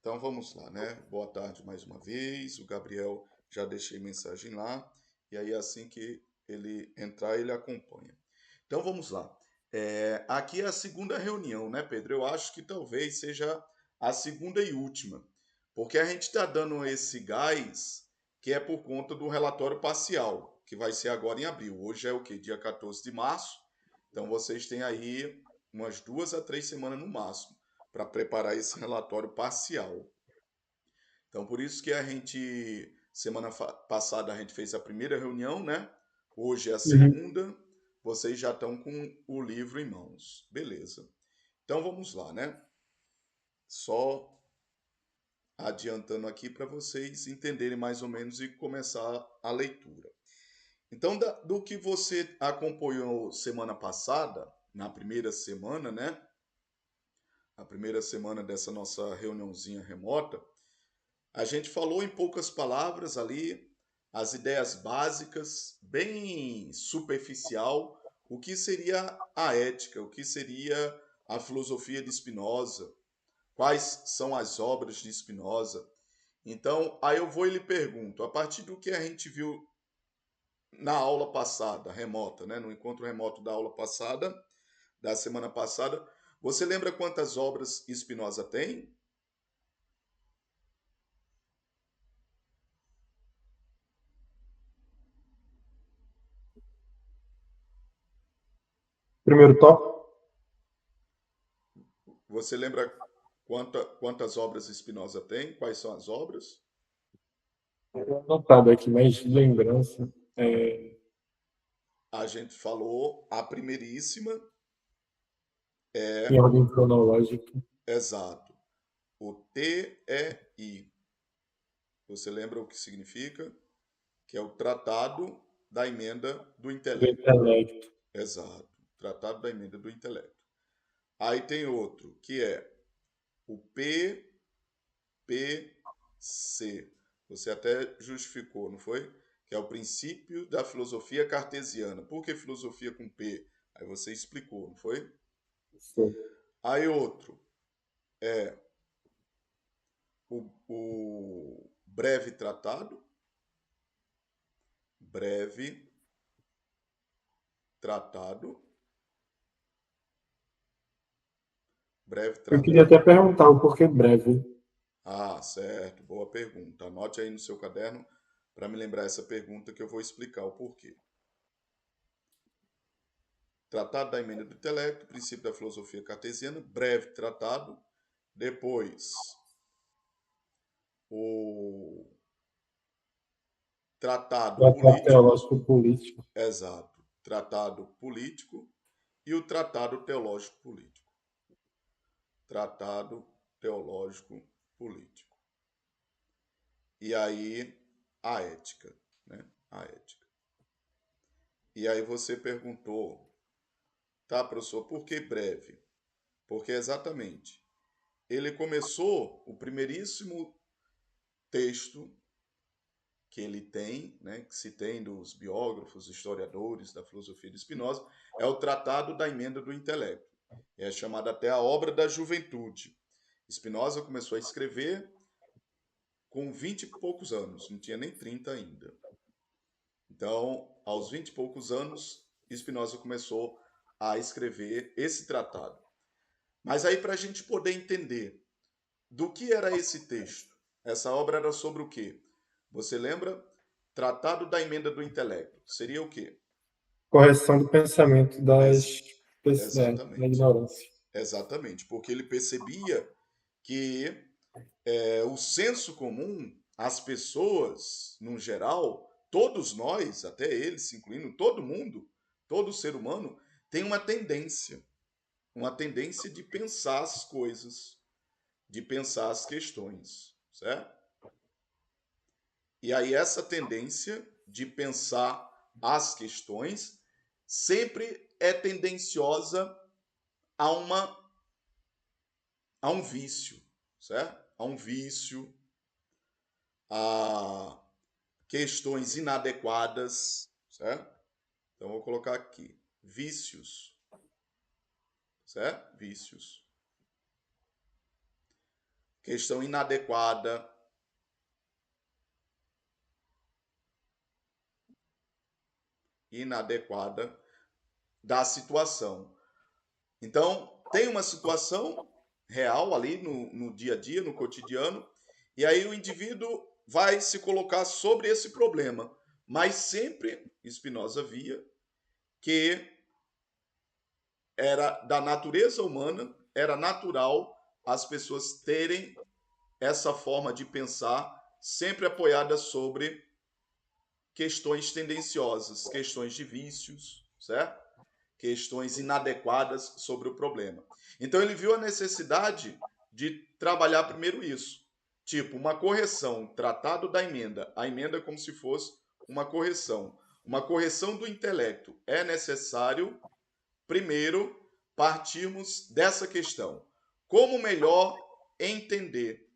Então vamos lá, né? Boa tarde mais uma vez. O Gabriel já deixei mensagem lá. E aí assim que ele entrar, ele acompanha. Então vamos lá. Aqui é a segunda reunião, né, Pedro? Eu acho que talvez seja a segunda e última. Porque a gente está dando esse gás que é por conta do relatório parcial, que vai ser agora em abril. Hoje é o quê? Dia 14 de março. Então vocês têm aí umas 2 a 3 semanas no máximo para preparar esse relatório parcial. Então, por isso que a gente, semana passada, a gente fez a primeira reunião, né? Hoje é a Uhum. segunda. Vocês já estão com o livro em mãos. Beleza. Então, vamos lá, né? Só adiantando aqui para vocês entenderem mais ou menos e começar a leitura. Então, do que você acompanhou semana passada, na primeira semana, né? A primeira semana dessa nossa reuniãozinha remota, a gente falou em poucas palavras ali as ideias básicas, bem superficial, o que seria a ética, o que seria a filosofia de Spinoza, quais são as obras de Spinoza. Então, aí eu vou e lhe pergunto, a partir do que a gente viu na aula passada, remota, né, no encontro remoto da aula passada, da semana passada, você lembra quantas obras Spinoza tem? Primeiro tópico, Você lembra quantas obras Spinoza tem? Quais são as obras? anotado aqui, mas de lembrança. A gente falou a primeiríssima Em é ordem cronológica. exato, o TEI. Você lembra o que significa? Que é o Tratado da Emenda do Do Intelecto. intelecto. Exato, Tratado da Emenda do Intelecto. Aí tem outro, que é o PPC. Você até justificou, não foi? Que é o princípio da filosofia cartesiana. Por que filosofia com P? Aí você explicou, não foi? Sim. Aí outro é o breve tratado. Breve tratado. Breve Eu queria até tratado. perguntar o porquê breve. Ah, certo. Boa pergunta. Anote aí no seu caderno para me lembrar essa pergunta que eu vou explicar o porquê. Tratado da emenda do intelecto, princípio da filosofia cartesiana, breve tratado. Depois, o tratado Tratado político. teológico político. Exato. Tratado político e o tratado teológico político. Tratado teológico político. E aí, a ética, né? A ética. E aí você perguntou, tá, professor, por que breve? Porque exatamente, ele começou o primeiríssimo texto que ele tem, né, que se tem dos biógrafos, historiadores da filosofia de Spinoza, é o Tratado da Emenda do Intelecto. É chamada até a obra da juventude. Spinoza começou a escrever com 20 e poucos anos, não tinha nem 30 ainda. Então, aos 20 e poucos anos, Spinoza começou a escrever esse tratado. Mas aí, para a gente poder entender do que era esse texto, essa obra era sobre o quê? Você lembra? Tratado da Emenda do Intelecto. Seria o quê? Correção do pensamento Ex da exatamente. ignorância. Exatamente. Porque ele percebia que o senso comum, as pessoas, no geral, todos nós, até eles, incluindo todo mundo, todo ser humano, tem uma tendência de pensar as coisas, de pensar as questões, certo? E aí essa tendência de pensar as questões sempre é tendenciosa a a um vício, certo? A um vício, a questões inadequadas, certo? Então vou colocar aqui vícios, certo? Vícios. questão inadequada, da situação. Então, tem uma situação real ali no dia a dia, no cotidiano, e aí o indivíduo vai se colocar sobre esse problema. Mas sempre Spinoza via que era da natureza humana, era natural as pessoas terem essa forma de pensar sempre apoiada sobre questões tendenciosas, questões de vícios, certo? Questões inadequadas sobre o problema. Então ele viu a necessidade de trabalhar primeiro isso, tipo uma correção, tratado da emenda, a emenda como se fosse uma correção do intelecto. É necessário primeiro partirmos dessa questão. Como melhor entender,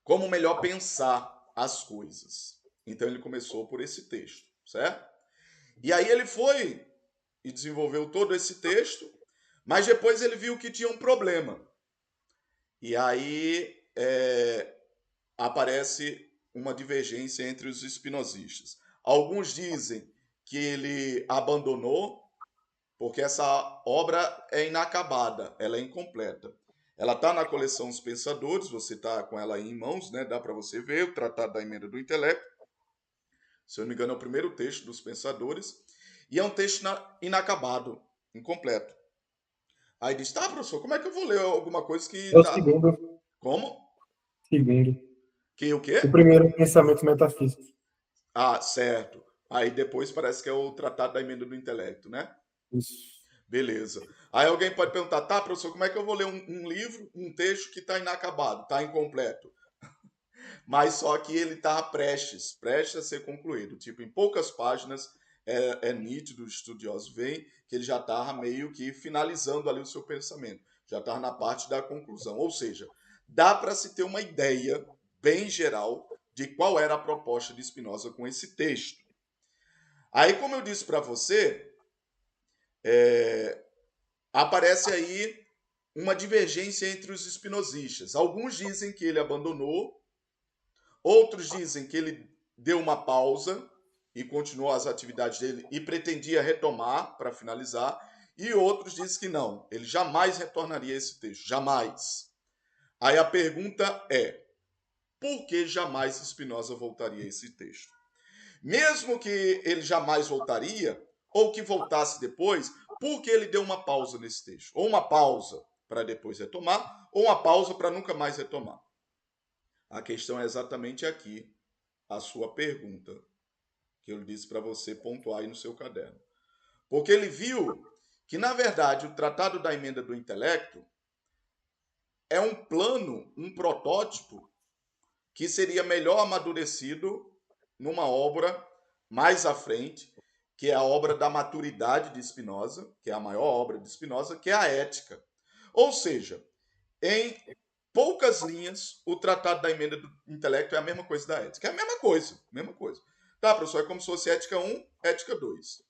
como melhor pensar as coisas. Então ele começou por esse texto, certo? E aí ele foi e desenvolveu todo esse texto, mas depois ele viu que tinha um problema. E aí aparece uma divergência entre os espinosistas. Alguns dizem que ele abandonou, porque essa obra é inacabada, ela é incompleta. Ela está na coleção Os Pensadores, você está com ela aí em mãos, né? Dá para você ver, o Tratado da Emenda do Intelecto. Se eu não me engano, é o primeiro texto dos Pensadores. E é um texto inacabado, incompleto. Aí diz, tá, professor, como é que eu vou ler alguma coisa que É o tá... segundo. Como? Segundo. Que o quê? O primeiro é pensamento metafísico. Ah, certo. Aí depois parece que é o Tratado da Emenda do Intelecto, né? Isso. Beleza. Aí alguém pode perguntar, tá, professor, como é que eu vou ler um livro, um texto que está inacabado, está incompleto? Mas só que ele está prestes a ser concluído. Tipo, em poucas páginas é nítido, os estudiosos veem que ele já estava meio que finalizando ali o seu pensamento. Já estava na parte da conclusão. Ou seja, dá para se ter uma ideia bem geral de qual era a proposta de Spinoza com esse texto. Aí, como eu disse para você, aparece aí uma divergência entre os espinosistas. Alguns dizem que ele abandonou, outros dizem que ele deu uma pausa e continuou as atividades dele e pretendia retomar para finalizar, e outros dizem que não, ele jamais retornaria a esse texto, jamais. Aí a pergunta é, por que jamais Spinoza voltaria a esse texto? Mesmo que ele jamais voltaria, ou que voltasse depois, por que ele deu uma pausa nesse texto? Ou uma pausa para depois retomar, ou uma pausa para nunca mais retomar. A questão é exatamente aqui, a sua pergunta, que eu disse para você pontuar aí no seu caderno. Porque ele viu que, na verdade, o Tratado da Emenda do Intelecto é um plano, um protótipo, que seria melhor amadurecido numa obra mais à frente, que é a obra da maturidade de Spinoza, que é a maior obra de Spinoza, que é a Ética. Ou seja, em poucas linhas, o Tratado da Emenda do Intelecto é a mesma coisa da Ética. É a mesma coisa, mesma coisa. Tá, professor, é como se fosse Ética 1, Ética 2.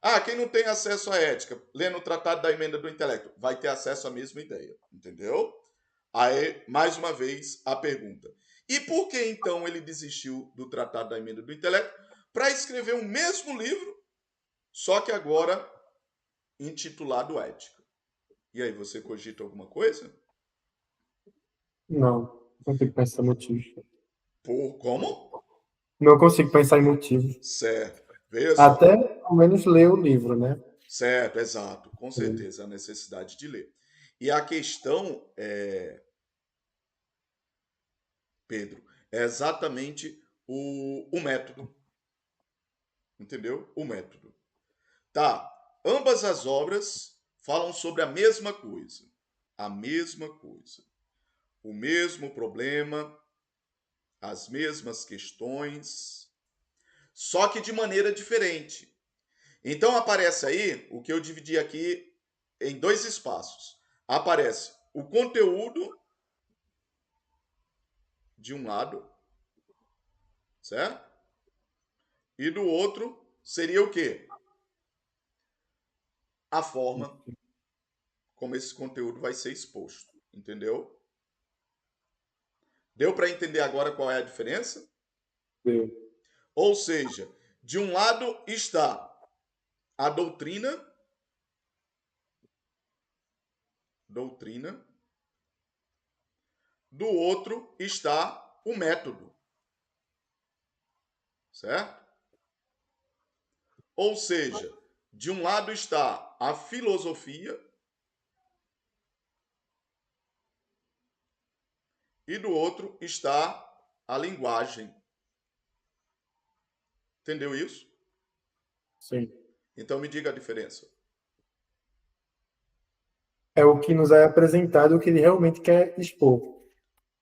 Ah, quem não tem acesso à ética, lendo o Tratado da Emenda do Intelecto, vai ter acesso à mesma ideia, entendeu? Aí, mais uma vez, a pergunta. E por que então ele desistiu do Tratado da Emenda do Intelecto para escrever o mesmo livro, só que agora intitulado Ética? E aí, você cogita alguma coisa? Não consigo pensar em motivos. Por como? Não consigo pensar em motivos. Certo. Veja só. Até, ao menos, ler o livro, né? Certo, exato. Com certeza, a necessidade de ler. E a questão, Pedro, é exatamente o método. Entendeu? O método. Tá. Ambas as obras falam sobre a mesma coisa. A mesma coisa. O mesmo problema, as mesmas questões, só que de maneira diferente. Então aparece aí o que eu dividi aqui em dois espaços. Aparece o conteúdo de um lado, certo? E do outro seria o quê? A forma como esse conteúdo vai ser exposto, entendeu? Deu para entender agora qual é a diferença? Deu. Ou seja, de um lado está a doutrina, do outro está o método, certo? Ou seja, de um lado está a filosofia e do outro está a linguagem. Entendeu isso? Sim. Então me diga a diferença. É o que nos é apresentado, o que ele realmente quer expor.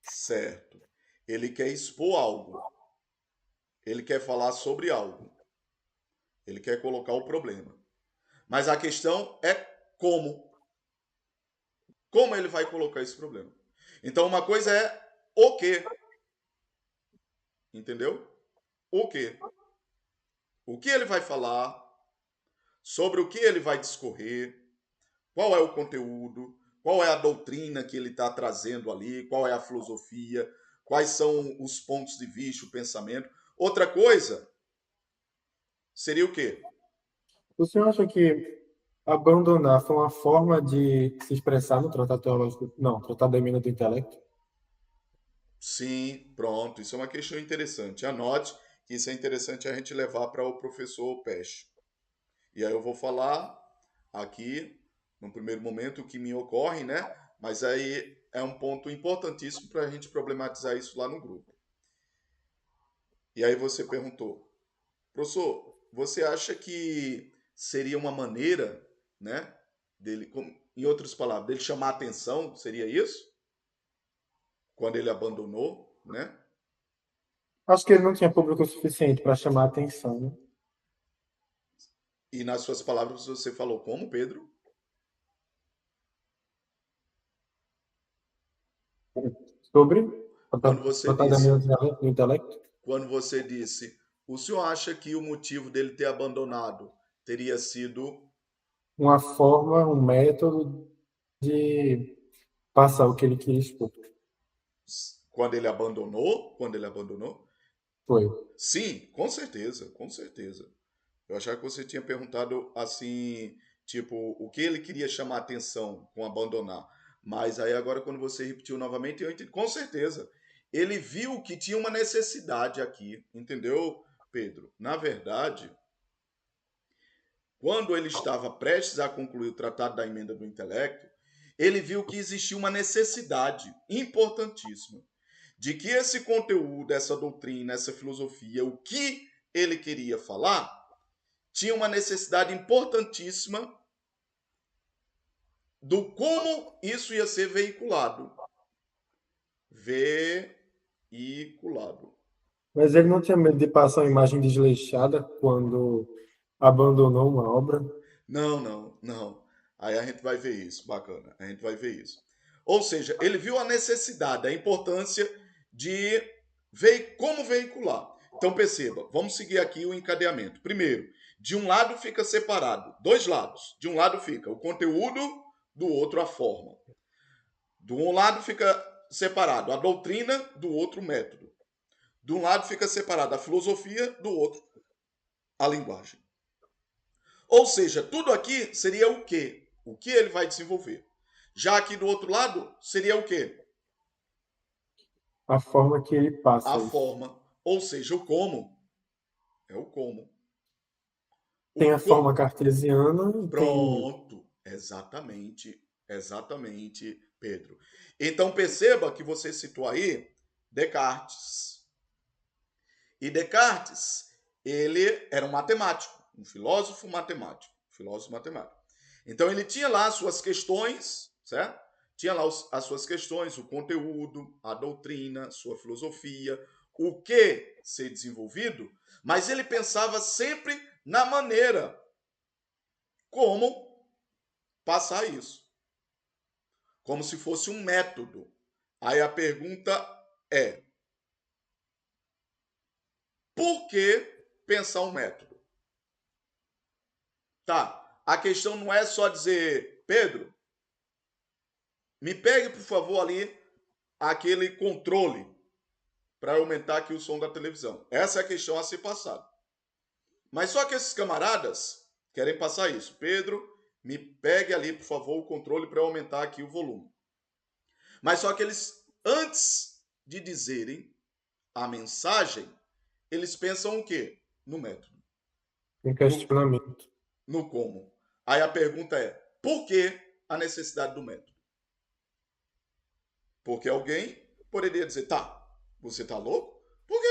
Certo. Ele quer expor algo. Ele quer falar sobre algo. Ele quer colocar o problema. Mas a questão é como. Como ele vai colocar esse problema? Então, uma coisa é o quê? Entendeu? O quê? O que ele vai falar, sobre o que ele vai discorrer, qual é o conteúdo, qual é a doutrina que ele está trazendo ali, qual é a filosofia, quais são os pontos de vista, o pensamento. Outra coisa seria o quê? O senhor acha que abandonar foi uma forma de se expressar no Tratado Teológico? Não, Tratado da Emenda do Intelecto? Sim, pronto. Isso é uma questão interessante. Anote que isso é interessante a gente levar para o professor Peixe. E aí eu vou falar aqui, no primeiro momento, o que me ocorre, né? Mas aí é um ponto importantíssimo para a gente problematizar isso lá no grupo. E aí você perguntou, professor, você acha que seria uma maneira, né, dele, em outras palavras, dele chamar a atenção, seria isso? Quando ele abandonou, né? Acho que ele não tinha público suficiente para chamar a atenção, né? E nas suas palavras você falou como, Pedro? Sobre Quando você Tratado da Emenda disse, do Intelecto? quando você disse, o senhor acha que o motivo dele ter abandonado teria sido Uma forma, um método de passar o que ele queria expor. quando ele abandonou? Quando ele abandonou? Foi. Sim, com certeza, com certeza. Eu achava que você tinha perguntado assim, tipo, o que ele queria chamar a atenção com abandonar. Mas aí agora quando você repetiu novamente, eu entendi. Com certeza. Ele viu que tinha uma necessidade aqui, entendeu, Pedro? Na verdade, quando ele estava prestes a concluir o Tratado da Emenda do Intelecto, ele viu que existia uma necessidade importantíssima de que esse conteúdo, essa doutrina, essa filosofia, o que ele queria falar, tinha uma necessidade importantíssima do como isso ia ser veiculado. Veiculado. Mas ele não tinha medo de passar uma imagem desleixada quando abandonou uma obra? Não, não, não. Aí a gente vai ver isso, bacana. A gente vai ver isso. Ou seja, ele viu a necessidade, a importância de ver como veicular. Então perceba, vamos seguir aqui o encadeamento. Primeiro, de um lado fica separado, dois lados. De um lado fica o conteúdo, do outro a forma. De um lado fica separado a doutrina, do outro o método. De um lado fica separada a filosofia, do outro a linguagem. Ou seja, tudo aqui seria o quê? O que ele vai desenvolver. Já aqui do outro lado, seria o quê? A forma que ele A passa isso. forma. Ou seja, o como. É o como. Tem O a forma como. cartesiana e tem Pronto. Exatamente. Exatamente, Pedro. Então perceba que você citou aí Descartes. E Descartes, ele era um matemático, um filósofo matemático. Filósofo matemático. Então ele tinha lá as suas questões, certo? Tinha lá as suas questões, o conteúdo, a doutrina, sua filosofia, o que ser desenvolvido, mas ele pensava sempre na maneira como passar isso, como se fosse um método. Aí a pergunta é: por que pensar um método? Tá, a questão não é só dizer, Pedro, me pegue por favor ali aquele controle. para aumentar aqui o som da televisão. Essa é a questão a ser passada. Mas só que esses camaradas querem passar isso. Pedro, me pegue ali, por favor, o controle para eu aumentar aqui o volume. Mas só que eles, antes de dizerem a mensagem, eles pensam o quê? No método. Em questionamento. No como. Aí a pergunta é, por que a necessidade do método? Porque alguém poderia dizer, tá, você tá louco? Porque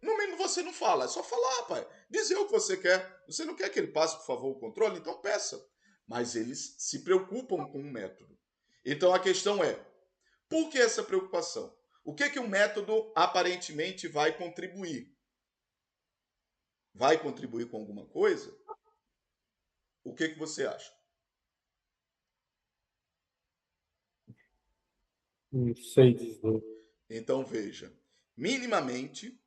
no mínimo você não fala, é só falar, pai. Dizer o que você quer. Você não quer que ele passe, por favor, o controle? Então peça. Mas eles se preocupam com o método. Então a questão é, por que essa preocupação? O que o método aparentemente vai contribuir? Vai contribuir com alguma coisa? O que você acha? Não sei dizer. Então veja, minimamente,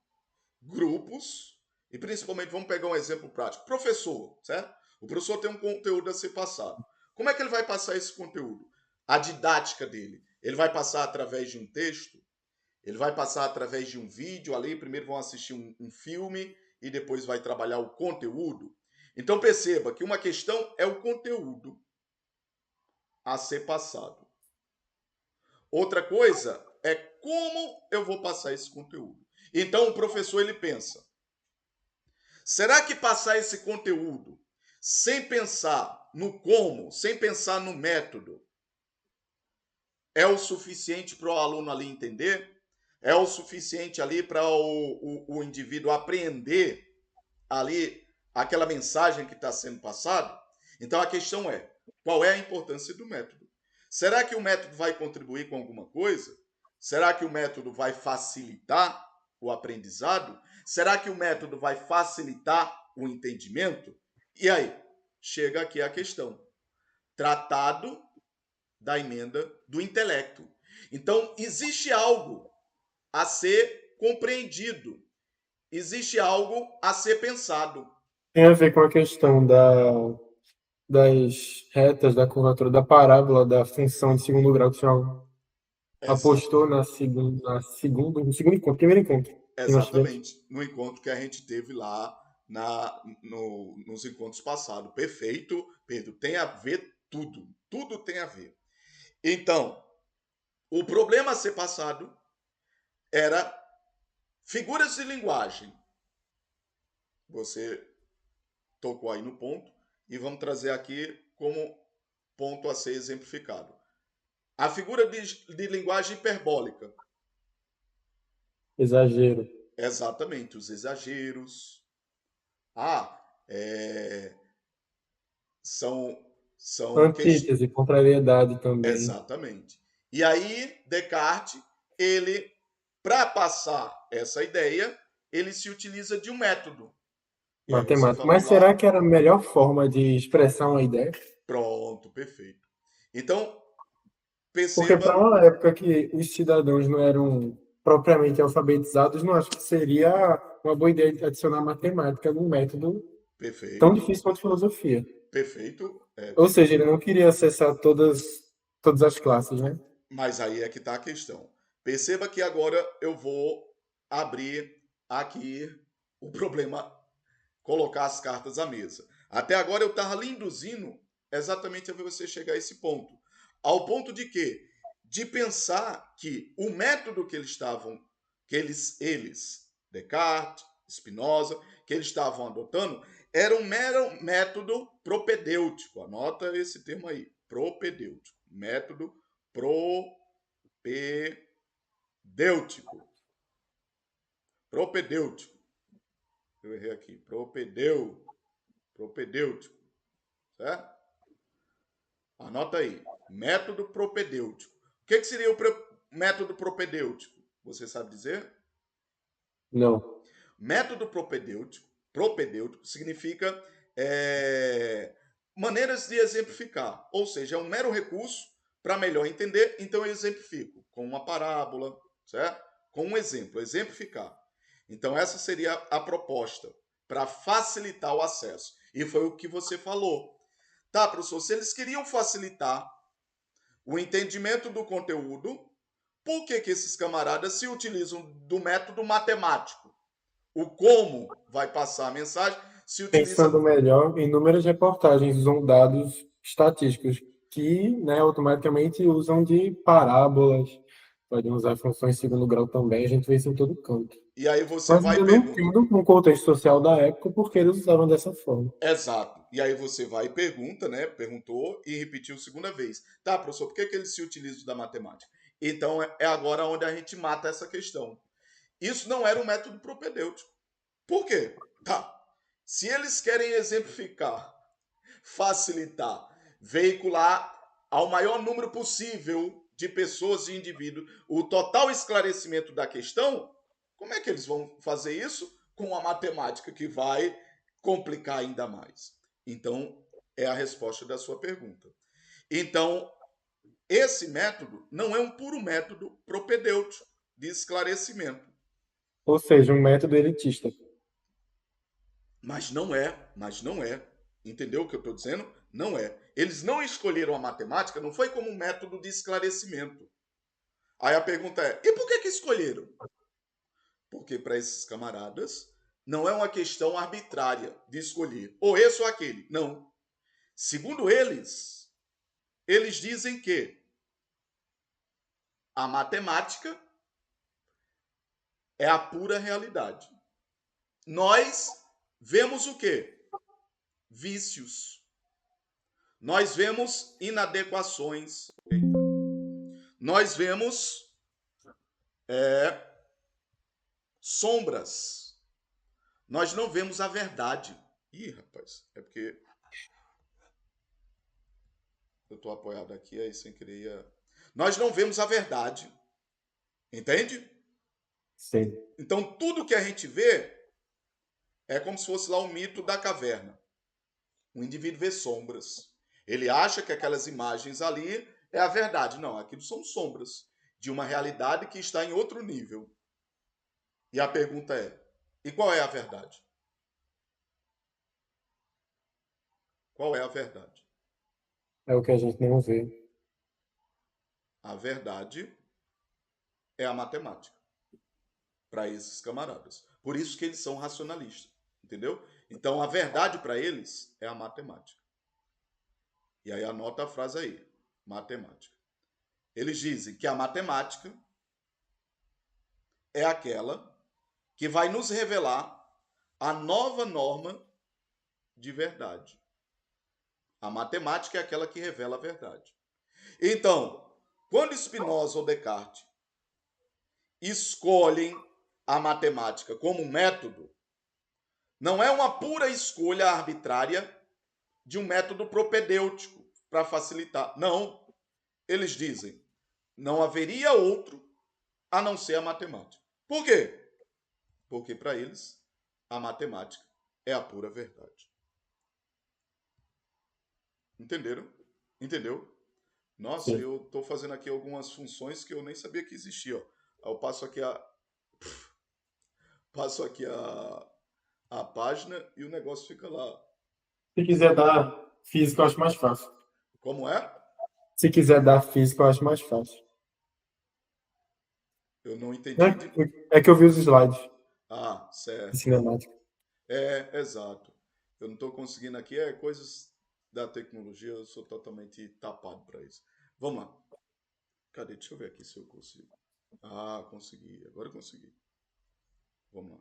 grupos, e principalmente vamos pegar um exemplo prático. Professor, certo? O professor tem um conteúdo a ser passado. Como é que ele vai passar esse conteúdo? A didática dele. Ele vai passar através de um texto? Ele vai passar através de um vídeo ali? Primeiro vão assistir um filme e depois vai trabalhar o conteúdo? Então perceba que uma questão é o conteúdo a ser passado. Outra coisa é como eu vou passar esse conteúdo. Então o professor ele pensa, será que passar esse conteúdo sem pensar no como, sem pensar no método, é o suficiente para o aluno ali entender? É o suficiente ali para o indivíduo apreender ali aquela mensagem que está sendo passada? Então a questão é, qual é a importância do método? Será que o método vai contribuir com alguma coisa? Será que o método vai facilitar o aprendizado? Será que o método vai facilitar o entendimento? E aí, chega aqui a questão. Tratado da emenda do intelecto. Então, existe algo a ser compreendido. Existe algo a ser pensado. Tem a ver com a questão das retas, da curvatura, da parábola, da função de segundo grau que o senhor Exato. apostou no segundo encontro, primeiro encontro que nós tivemos. Exatamente. No encontro que a gente teve lá nos encontros passados. Perfeito, Pedro. Tem a ver tudo. Tudo tem a ver. Então, o problema a ser passado era figuras de linguagem. Você tocou aí no ponto e vamos trazer aqui como ponto a ser exemplificado. A figura de linguagem hiperbólica. Exagero. Exatamente, os exageros. Ah, são, são questões. Antítese, contrariedade também. Exatamente. E aí, Descartes, ele, para passar essa ideia, ele se utiliza de um método. E aí você Matemática. falou Mas será lá, que era a melhor forma de expressar uma ideia? pronto, perfeito. Então, Porque para perceba, uma época que os cidadãos não eram propriamente alfabetizados, não acho que seria uma boa ideia adicionar matemática num método tão perfeito, difícil quanto filosofia. perfeito, Ou seja, ele não queria acessar todas as classes, né? mas aí é que está a questão. Perceba que agora eu vou abrir aqui o problema, colocar as cartas à mesa. Até agora eu estava lhe induzindo exatamente a você chegar a esse ponto. Ao ponto de quê? De pensar que o método que eles, Descartes, Spinoza, que eles estavam adotando, era um mero método propedêutico. Anota esse termo aí, propedêutico. Método propedêutico. Propedêutico. Eu errei aqui. Propedêutico. Certo? Anota aí. Método propedêutico. O que seria o método propedêutico? Você sabe dizer? Não. Método propedêutico significa maneiras de exemplificar. Ou seja, é um mero recurso para melhor entender, então eu exemplifico com uma parábola, certo? Com um exemplo, exemplificar. Então essa seria a proposta para facilitar o acesso. E foi o que você falou. Tá, professor, se eles queriam facilitar o entendimento do conteúdo, Por que esses camaradas se utilizam do método matemático? O como vai passar a mensagem se utiliza... Pensando melhor, inúmeras reportagens usam dados estatísticos que, né, automaticamente usam de parábolas, podem usar funções de segundo grau também, a gente vê isso em todo canto. E aí você Mas vai e eu não pergunta. entendo, no contexto social da época, por que eles usavam dessa forma. Exato. E aí você vai e pergunta, né? Perguntou e repetiu segunda vez. Tá, professor, por que eles se utilizam da matemática? Então é agora onde a gente mata essa questão. Isso não era um método propedêutico. Por quê? Tá. Se eles querem exemplificar, facilitar, veicular ao maior número possível de pessoas e indivíduos o total esclarecimento da questão, como é que eles vão fazer isso? Com a matemática que vai complicar ainda mais. Então, é a resposta da sua pergunta. Então, esse método não é um puro método propedêutico de esclarecimento. Ou seja, um método elitista. Mas não é, mas não é. Entendeu o que eu estou dizendo? Não é. Eles não escolheram a matemática, não foi como um método de esclarecimento. Aí a pergunta é: e por que escolheram? Porque para esses camaradas não é uma questão arbitrária de escolher ou esse ou aquele. Não. Segundo eles, eles dizem que a matemática é a pura realidade. Nós vemos o quê? Vícios. Nós vemos inadequações. Nós vemos sombras. Nós não vemos a verdade. Ih, rapaz, é porque eu estou apoiado aqui, aí sem querer ia... Nós não vemos a verdade. Entende? Sim. Então, tudo que a gente vê é como se fosse lá o mito da caverna. O indivíduo vê sombras. Ele acha que aquelas imagens ali é a verdade. Não, aquilo são sombras de uma realidade que está em outro nível. E a pergunta é: e qual é a verdade? Qual é a verdade? É o que a gente não vê. A verdade é a matemática para esses camaradas. Por isso que eles são racionalistas, entendeu? Então a verdade para eles é a matemática. E aí anota a frase aí, matemática. Eles dizem que a matemática é aquela que vai nos revelar a nova norma de verdade. A matemática é aquela que revela a verdade. Então, quando Spinoza ou Descartes escolhem a matemática como método, não é uma pura escolha arbitrária de um método propedêutico para facilitar. Não. Eles dizem, não haveria outro a não ser a matemática. Por quê? Porque para eles a matemática é a pura verdade. Entenderam? Entendeu? Nossa, Sim. eu estou fazendo aqui algumas funções que eu nem sabia que existiam. Eu passo aqui a página e o negócio fica lá. Se quiser dar física, eu acho mais fácil. Como é? Se quiser dar física, eu acho mais fácil. Eu não entendi. É que eu vi os slides Ah, de certo. cinemática. Exato. Eu não estou conseguindo aqui, coisas da tecnologia, eu sou totalmente tapado para isso. Vamos lá. Cadê? Deixa eu ver aqui se eu consigo. Ah, consegui. Agora eu consegui. Vamos lá.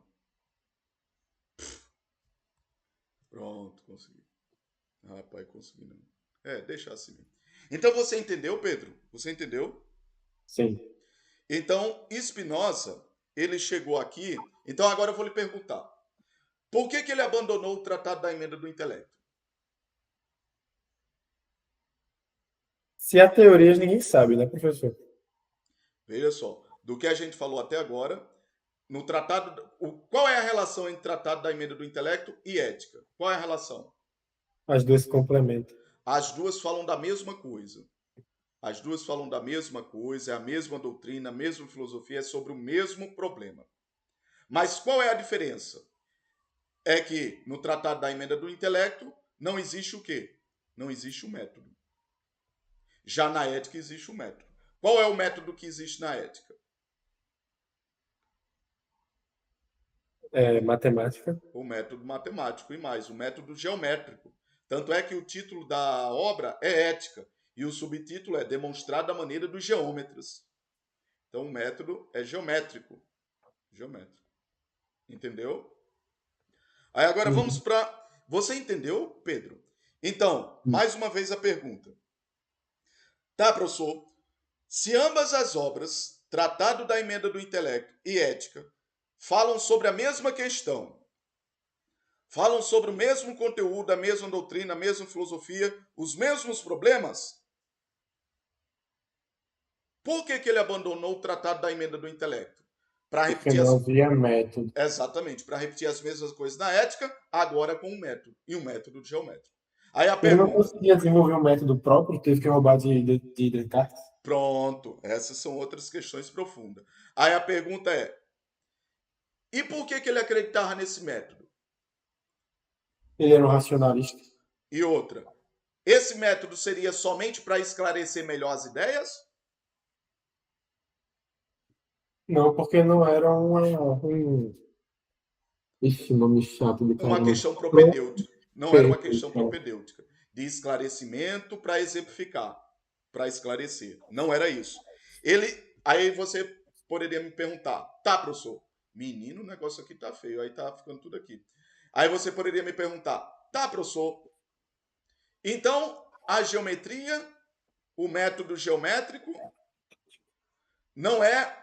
Pronto, consegui. Rapaz, consegui não. Deixa assim mesmo. Então você entendeu, Pedro? Você entendeu? Sim. Então, Spinoza, ele chegou aqui. Então agora eu vou lhe perguntar. Por que ele abandonou o Tratado da Emenda do Intelecto? Se há teorias, ninguém sabe, né, professor? Veja só, do que a gente falou até agora, no tratado, qual é a relação entre Tratado da Emenda do Intelecto e ética? Qual é a relação? As duas se complementam. As duas falam da mesma coisa. As duas falam da mesma coisa, é a mesma doutrina, a mesma filosofia, é sobre o mesmo problema. Mas qual é a diferença? É que no Tratado da Emenda do Intelecto não existe o quê? Não existe o método. Já na ética existe o método. Qual é o método que existe na ética? Matemática. O método matemático e mais, o método geométrico. Tanto é que o título da obra é Ética e o subtítulo é Demonstrar da maneira dos geômetras. Então o método é geométrico. Geométrico. Entendeu? Aí agora vamos Uhum. para... Você entendeu, Pedro? Então, mais uma vez a pergunta. Tá, professor? Se ambas as obras, Tratado da Emenda do Intelecto e Ética, falam sobre a mesma questão, falam sobre o mesmo conteúdo, a mesma doutrina, a mesma filosofia, os mesmos problemas, por que ele abandonou o Tratado da Emenda do Intelecto? Para Porque repetir não as... havia método. Exatamente, para repetir as mesmas coisas na ética, agora com um método, e um método geométrico. Aí a Ele não pergunta, conseguia desenvolver um método próprio, teve que roubar de Descartes. pronto, essas são outras questões profundas. Aí a pergunta é, e por que ele acreditava nesse método? Ele era um racionalista. E outra, esse método seria somente para esclarecer melhor as ideias? Não, porque não era esse nome chato de Uma caramba. questão propedêutica. Não era uma questão Perfeito. propedêutica. De esclarecimento para exemplificar, para esclarecer. Não era isso. Ele, aí você poderia me perguntar, tá, professor? Menino, o negócio aqui tá feio, aí tá ficando tudo aqui. Aí você poderia me perguntar, tá, professor? Então, a geometria, o método geométrico, não é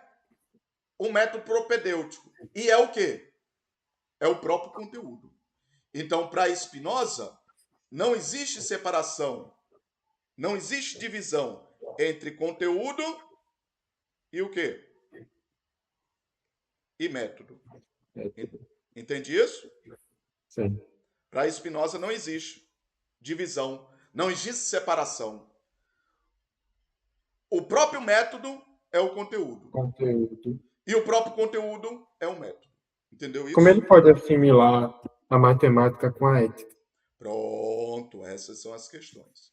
um método propedêutico. E é o quê? É o próprio conteúdo. Então, para Spinoza, não existe separação, não existe divisão entre conteúdo e o quê? E método. Entende isso? Sim. Para Spinoza não existe divisão, não existe separação. O próprio método é o conteúdo. Conteúdo. E o próprio conteúdo é o método. Entendeu Como isso? ele pode assimilar a matemática com a ética? Pronto, essas são as questões.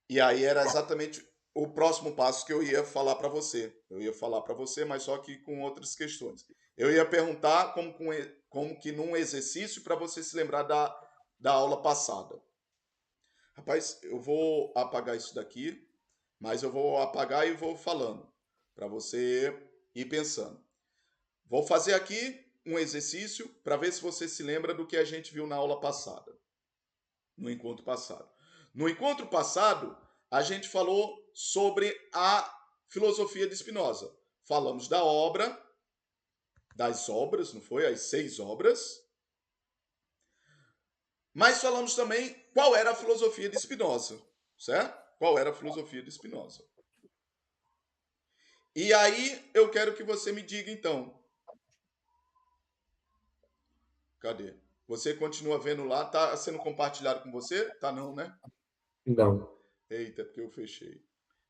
E aí era exatamente o próximo passo que eu ia falar para você. Eu ia falar para você, mas só que com outras questões. Eu ia perguntar como que num exercício para você se lembrar da aula passada. Rapaz, eu vou apagar isso daqui, mas eu vou apagar e vou falando para você ir pensando. Vou fazer aqui um exercício para ver se você se lembra do que a gente viu na aula passada, no encontro passado. No encontro passado, a gente falou sobre a filosofia de Spinoza. Falamos da obra, das obras, não foi? As 6 obras. Mas falamos também qual era a filosofia de Spinoza, certo? Qual era a filosofia de Spinoza. E aí eu quero que você me diga então. Cadê? Você continua vendo lá? Tá sendo compartilhado com você? Tá não, né? Não. Eita, porque eu fechei.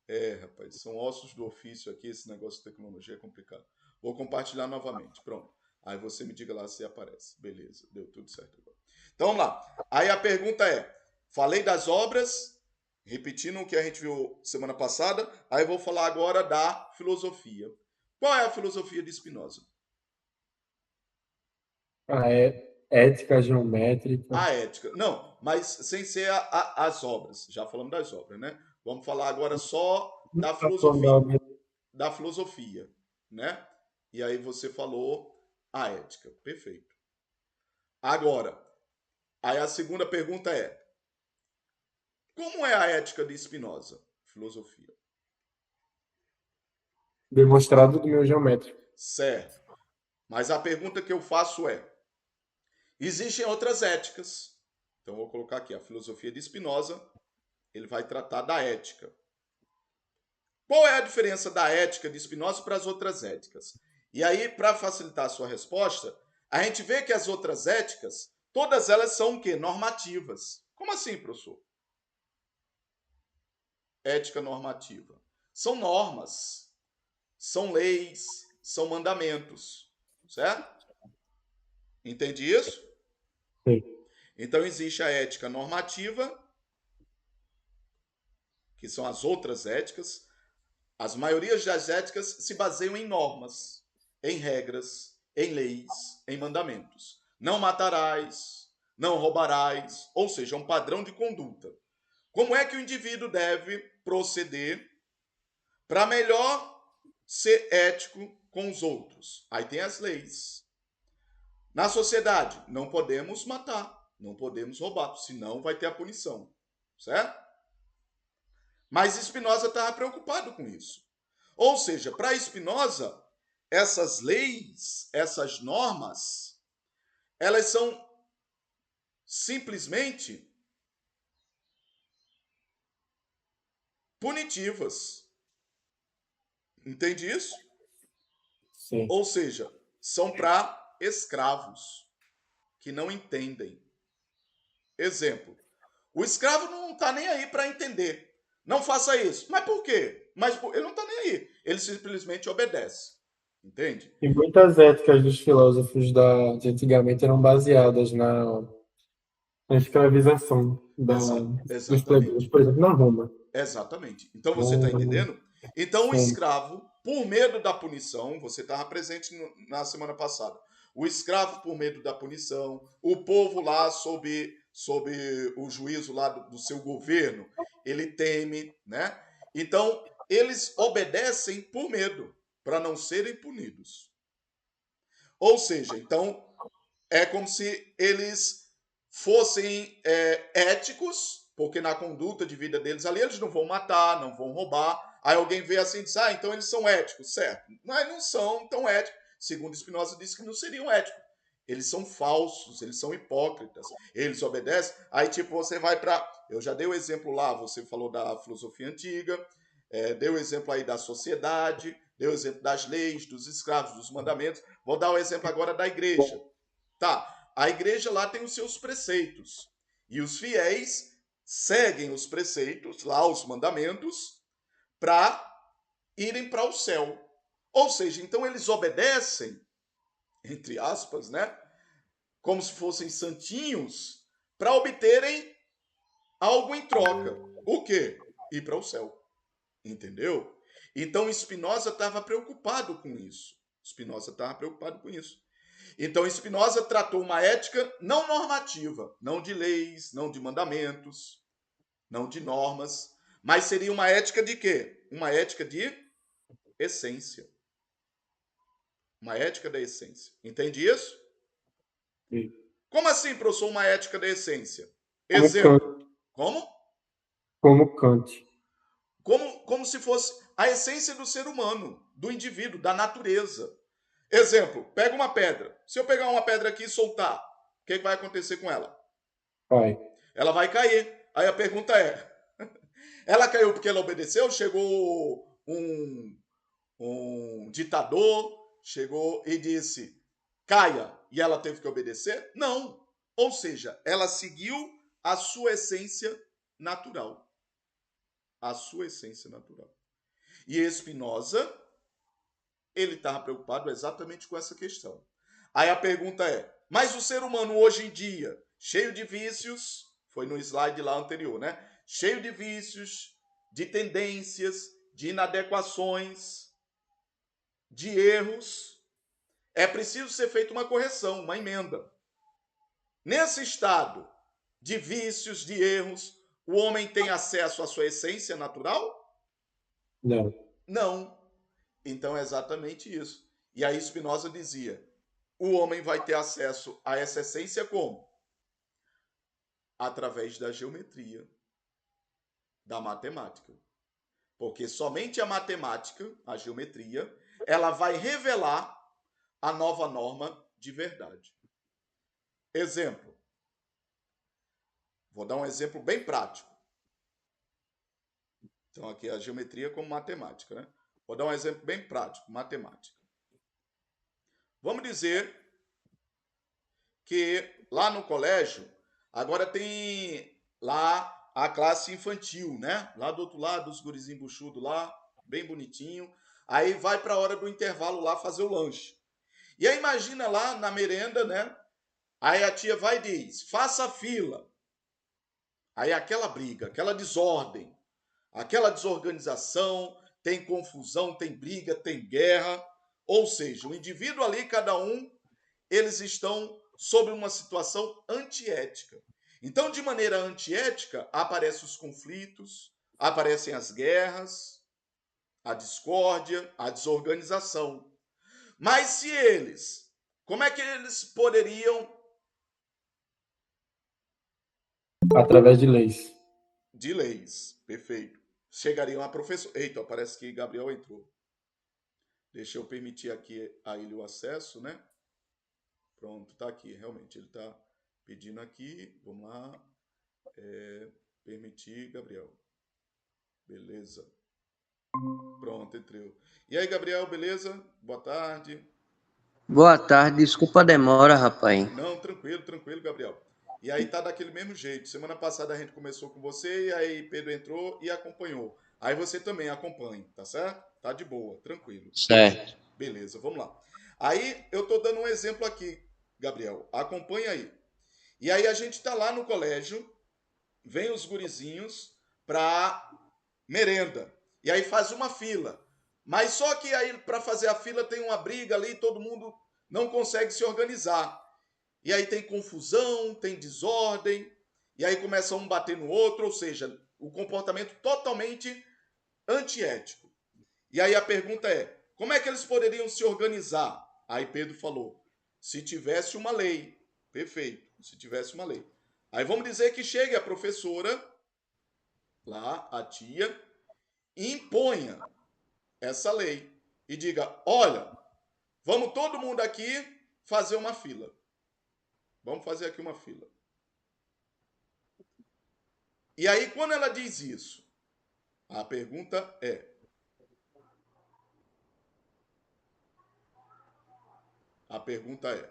É, rapaz, são ossos do ofício aqui, esse negócio de tecnologia é complicado. Vou compartilhar novamente, pronto. Aí você me diga lá se aparece. Beleza, deu tudo certo agora. Então vamos lá. Aí a pergunta é: falei das obras, repetindo o que a gente viu semana passada, aí vou falar agora da filosofia. Qual é a filosofia de Spinoza? Ética geométrica. A ética. Não, mas sem ser as obras. Já falamos das obras, né? Vamos falar agora só da Tá falando da filosofia. obra. Da filosofia, né? E aí você falou a ética. Perfeito. Agora, aí a segunda pergunta é: como é a ética de Spinoza? Filosofia. Demonstrado do meu geométrico. Certo. Mas a pergunta que eu faço é: existem outras éticas. Então eu vou colocar aqui a filosofia de Spinoza, ele vai tratar da ética. Qual é a diferença da ética de Spinoza para as outras éticas? E aí, para facilitar a sua resposta, a gente vê que as outras éticas, todas elas são o quê? Normativas. Como assim, professor? Ética normativa. São normas, são leis, são mandamentos. Certo? Entende isso? Sim. Então existe a ética normativa, que são as outras éticas. As maiorias das éticas se baseiam em normas, em regras, em leis, em mandamentos. Não matarás, não roubarás, ou seja, um padrão de conduta. Como é que o indivíduo deve proceder para melhor ser ético com os outros? Aí tem as leis. Na sociedade, não podemos matar, não podemos roubar, senão vai ter a punição, certo? Mas Spinoza estava preocupado com isso. Ou seja, para Spinoza, essas leis, essas normas, elas são simplesmente punitivas. Entende isso? Sim. Ou seja, são para escravos que não entendem. Exemplo, o escravo não está nem aí para entender. Não faça isso. Mas por quê? Mas ele não está nem aí. Ele simplesmente obedece. Entende? E muitas éticas dos filósofos de antigamente eram baseadas na escravização dos plebeus, Exatamente. por exemplo, na Roma. Exatamente. Então você está Roma, entendendo? Então o sim. escravo, por medo da punição, você estava presente na semana passada. O escravo, por medo da punição, o povo lá, sob o juízo lá do seu governo, ele teme, né? Então, eles obedecem por medo, para não serem punidos. Ou seja, então, é como se eles fossem éticos, porque na conduta de vida deles ali eles não vão matar, não vão roubar. Aí alguém vê assim e diz, então eles são éticos, certo? Mas não são tão éticos. Segundo Spinoza disse que não seriam éticos. Eles são falsos, eles são hipócritas, eles obedecem. Aí, tipo, você vai para. Eu já dei o exemplo lá, você falou da filosofia antiga, deu o exemplo aí da sociedade, deu o exemplo das leis, dos escravos, dos mandamentos. Vou dar o exemplo agora da igreja. Tá, a igreja lá tem os seus preceitos. E os fiéis seguem os preceitos, lá os mandamentos, para irem para o céu. Ou seja, então eles obedecem, entre aspas, né? Como se fossem santinhos, para obterem algo em troca. O quê? Ir para o céu. Entendeu? Então Spinoza estava preocupado com isso. Spinoza estava preocupado com isso. Então, Spinoza tratou uma ética não normativa, não de leis, não de mandamentos, não de normas, mas seria uma ética de quê? Uma ética de essência. Uma ética da essência. Entende isso? Sim. Como assim, professor, uma ética da essência? Como Kant, Exemplo. Como? como Kant. Como se fosse a essência do ser humano, do indivíduo, da natureza. Exemplo, pega uma pedra. Se eu pegar uma pedra aqui e soltar, o que vai acontecer com ela? Pai. Ela vai cair. Aí a pergunta é: ela caiu porque ela obedeceu? Chegou um ditador, chegou e disse: caia, e ela teve que obedecer? Não. Ou seja, ela seguiu a sua essência natural. A sua essência natural. E Spinoza, ele estava preocupado exatamente com essa questão. Aí a pergunta é: mas o ser humano hoje em dia, cheio de vícios, foi no slide lá anterior, né? Cheio de vícios, de tendências, de inadequações, de erros, é preciso ser feita uma correção, uma emenda. Nesse estado de vícios, de erros, o homem tem acesso à sua essência natural? Não. Não. Então é exatamente isso. E aí Spinoza dizia: o homem vai ter acesso a essa essência como? Através da geometria, da matemática. Porque somente a matemática, a geometria, ela vai revelar a nova norma de verdade. Exemplo. Vou dar um exemplo bem prático. Então aqui a geometria como matemática, né? Vou dar um exemplo bem prático, matemática. Vamos dizer que lá no colégio, agora tem lá a classe infantil, né? Lá do outro lado, os gurizinhos buchudos lá, bem bonitinho. Aí vai para a hora do intervalo lá fazer o lanche. E aí imagina lá na merenda, né? Aí a tia vai e diz, faça fila. Aí aquela briga, aquela desordem, aquela desorganização, tem confusão, tem briga, tem guerra. Ou seja, o indivíduo ali, cada um, eles estão sobre uma situação antiética. Então, de maneira antiética, aparecem os conflitos, aparecem as guerras, a discórdia, a desorganização. Mas se eles, como é que eles poderiam? Através de leis. De leis, perfeito. Chegariam a professor. Eita, parece que Gabriel entrou. Deixa eu permitir aqui a ele o acesso, né? Pronto, tá aqui, realmente. Ele tá pedindo aqui. Vamos lá. Permitir, Gabriel. Beleza. Pronto, entrou. E aí, Gabriel, beleza? Boa tarde. Boa tarde, desculpa a demora, rapaz. Não, tranquilo, tranquilo, Gabriel. E aí tá daquele mesmo jeito. Semana passada a gente começou com você e aí Pedro entrou e acompanhou. Aí você também acompanha, tá certo? Tá de boa, tranquilo. Certo. Beleza, vamos lá. Aí eu tô dando um exemplo aqui, Gabriel. Acompanha aí. E aí a gente tá lá no colégio, vem os gurizinhos pra merenda. E aí faz uma fila. Mas só que aí para fazer a fila tem uma briga ali, todo mundo não consegue se organizar. E aí tem confusão, tem desordem, e aí começa um bater no outro, ou seja, o comportamento totalmente antiético. E aí a pergunta é, como é que eles poderiam se organizar? Aí Pedro falou, se tivesse uma lei. Perfeito, se tivesse uma lei. Aí vamos dizer que chegue a professora, lá, a tia, e imponha essa lei. E diga, olha, vamos todo mundo aqui fazer uma fila. Vamos fazer aqui uma fila. E aí, quando ela diz isso, a pergunta é: a pergunta é,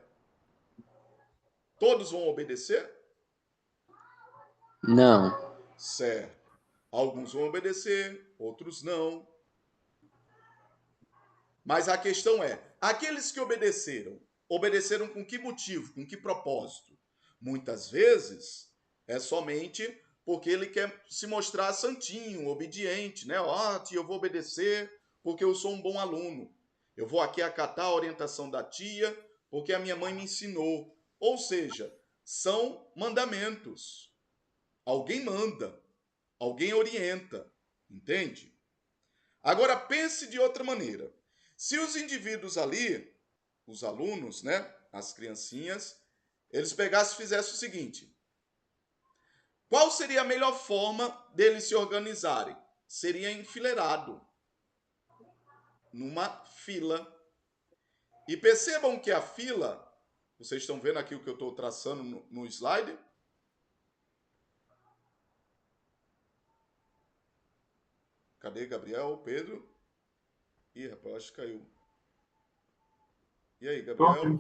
todos vão obedecer? Não. Certo. Alguns vão obedecer, outros não. Mas a questão é, aqueles que obedeceram, obedeceram com que motivo, com que propósito? Muitas vezes é somente porque ele quer se mostrar santinho, obediente, né? Ah, tia, eu vou obedecer porque eu sou um bom aluno. Eu vou aqui acatar a orientação da tia porque a minha mãe me ensinou. Ou seja, são mandamentos. Alguém manda, alguém orienta, entende? Agora pense de outra maneira. Se os indivíduos ali, os alunos, né, as criancinhas, eles pegassem e fizessem o seguinte: qual seria a melhor forma deles se organizarem? Seria enfileirado, numa fila. E percebam que a fila, vocês estão vendo aqui o que eu estou traçando no slide? Cadê Gabriel, Pedro? Ih, rapaz, acho que caiu. E aí, Gabriel?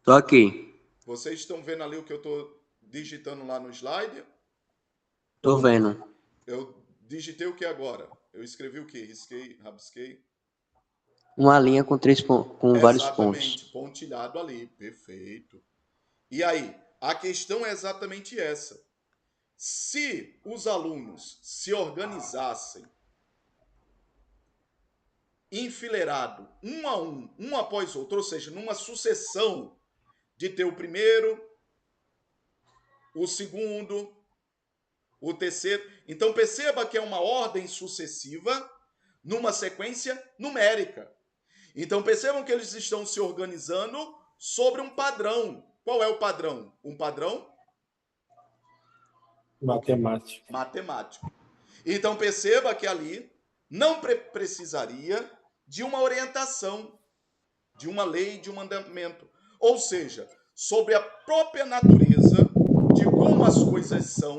Tô aqui. Vocês estão vendo ali o que eu estou digitando lá no slide? Tô vendo. Eu digitei o que agora? Eu escrevi o que? Risquei, rabisquei. Uma linha com com vários pontos. Exatamente, pontilhado ali. Perfeito. E aí, a questão é exatamente essa. Se os alunos se organizassem enfileirado, um a um após outro, ou seja, numa sucessão de ter o primeiro, o segundo, o terceiro. Então perceba que é uma ordem sucessiva numa sequência numérica. Então percebam que eles estão se organizando sobre um padrão. Qual é o padrão? Um padrão Matemática. matemático. Então perceba que ali não precisaria de uma orientação, de uma lei, de um mandamento. Ou seja, sobre a própria natureza de como as coisas são,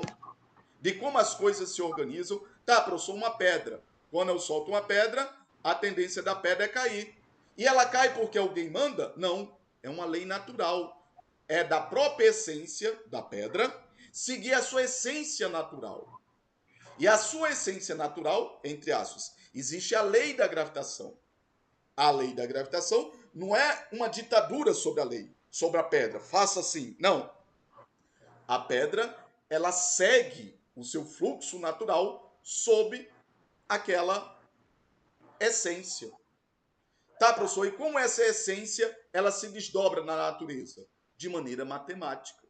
de como as coisas se organizam. Tá, eu sou uma pedra. Quando eu solto uma pedra, a tendência da pedra é cair. E ela cai porque alguém manda? Não. É uma lei natural. É da própria essência da pedra seguir a sua essência natural. E a sua essência natural, entre aspas, existe a lei da gravitação. A lei da gravitação não é uma ditadura sobre a lei, sobre a pedra. Faça assim. Não. A pedra, ela segue o seu fluxo natural sob aquela essência. Tá, professor? E como essa essência, ela se desdobra na natureza? De maneira matemática.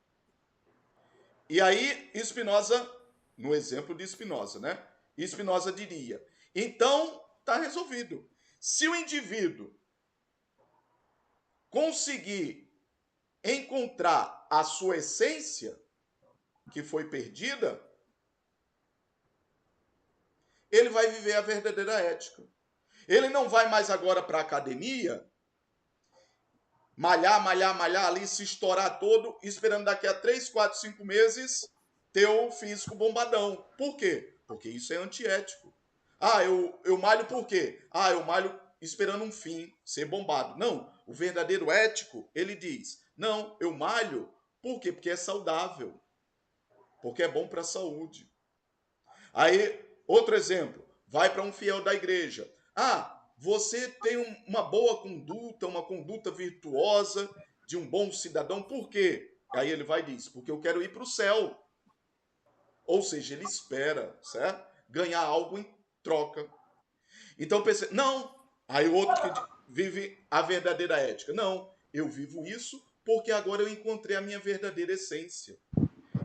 E aí, Spinoza, no exemplo de Spinoza, né? Spinoza diria, então, está resolvido. Se o indivíduo conseguir encontrar a sua essência, que foi perdida, ele vai viver a verdadeira ética. Ele não vai mais agora para a academia, malhar ali, se estourar todo, esperando daqui a 3, 4, 5 meses ter o físico bombadão. Por quê? Porque isso é antiético. Ah, eu malho por quê? Ah, eu malho esperando um fim, ser bombado. Não, o verdadeiro ético, ele diz, não, eu malho por quê? Porque é saudável. Porque é bom para a saúde. Aí, outro exemplo, vai para um fiel da igreja. Ah, você tem uma boa conduta, uma conduta virtuosa de um bom cidadão, por quê? Aí ele vai e diz, porque eu quero ir para o céu. Ou seja, ele espera, certo? Ganhar algo em troca. Então, pense, não. Aí o outro que vive a verdadeira ética. Não, eu vivo isso porque agora eu encontrei a minha verdadeira essência.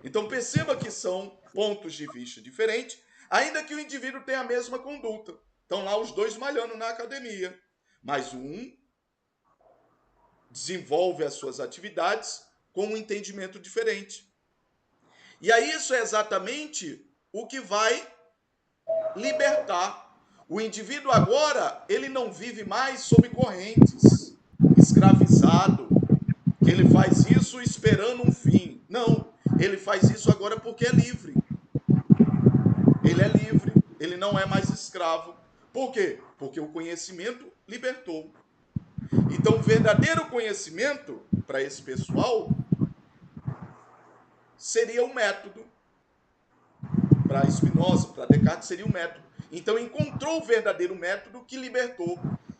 Então perceba que são pontos de vista diferentes, ainda que o indivíduo tenha a mesma conduta. Estão lá os dois malhando na academia. Mas um desenvolve as suas atividades com um entendimento diferente. E aí isso é exatamente o que vai libertar. O indivíduo agora, ele não vive mais sob correntes, escravizado, que ele faz isso esperando um fim. Não, ele faz isso agora porque é livre. Ele é livre, ele não é mais escravo. Por quê? Porque o conhecimento libertou. Então, o verdadeiro conhecimento, para esse pessoal, seria o método. Para Spinoza, para Descartes, seria o método. Então, encontrou o verdadeiro método que libertou.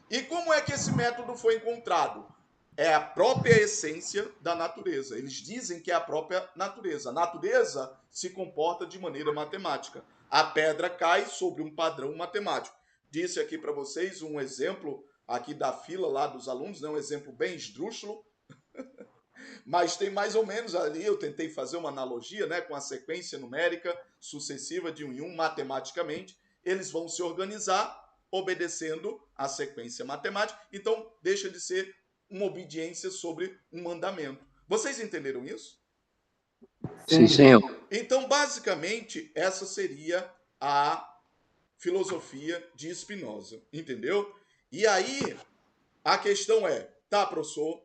E como é que esse método foi encontrado? É a própria essência da natureza. Eles dizem que é a própria natureza. A natureza se comporta de maneira matemática. A pedra cai sobre um padrão matemático. Disse aqui para vocês um exemplo aqui da fila lá dos alunos, né? Um exemplo bem esdrúxulo, mas tem mais ou menos ali, eu tentei fazer uma analogia, né, com a sequência numérica sucessiva de um em um, matematicamente, eles vão se organizar obedecendo a sequência matemática, então deixa de ser uma obediência sobre um mandamento. Vocês entenderam isso? Sim, senhor. Então, basicamente, essa seria a filosofia de Spinoza, entendeu? E aí, a questão é, tá, professor,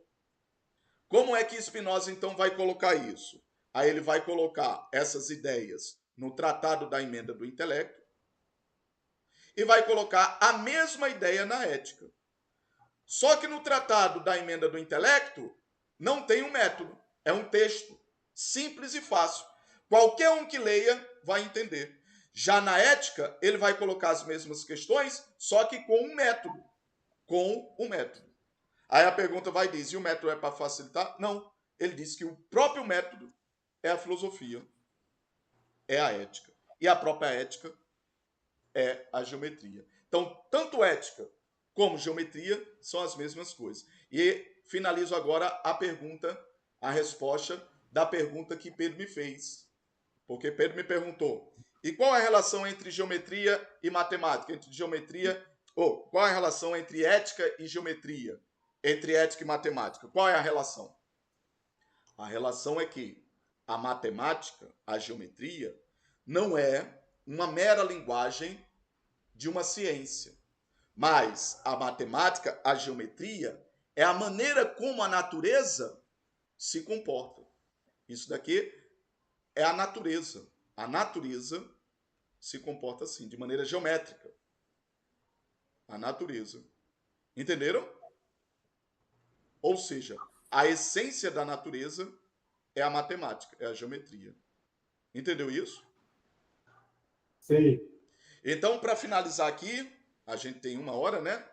como é que Spinoza, então, vai colocar isso? Aí ele vai colocar essas ideias no Tratado da Emenda do Intelecto e vai colocar a mesma ideia na ética. Só que no Tratado da Emenda do Intelecto não tem um método, é um texto simples e fácil. Qualquer um que leia vai entender. Já na ética, ele vai colocar as mesmas questões, só que com um método. Com um método. Aí a pergunta vai dizer, e o método é para facilitar? Não. Ele diz que o próprio método é a filosofia, é a ética. E a própria ética é a geometria. Então, tanto ética como geometria são as mesmas coisas. E finalizo agora a pergunta, a resposta da pergunta que Pedro me fez. Porque Pedro me perguntou, e qual é a relação entre geometria e matemática? Entre geometria, qual é a relação entre ética e geometria? Entre ética e matemática? Qual é a relação? A relação é que a matemática, a geometria, não é uma mera linguagem de uma ciência. Mas a matemática, a geometria, é a maneira como a natureza se comporta. Isso daqui é a natureza. A natureza se comporta assim, de maneira geométrica. A natureza. Entenderam? Ou seja, a essência da natureza é a matemática, é a geometria. Entendeu isso? Sim. Então, para finalizar aqui, a gente tem 1 hora, né?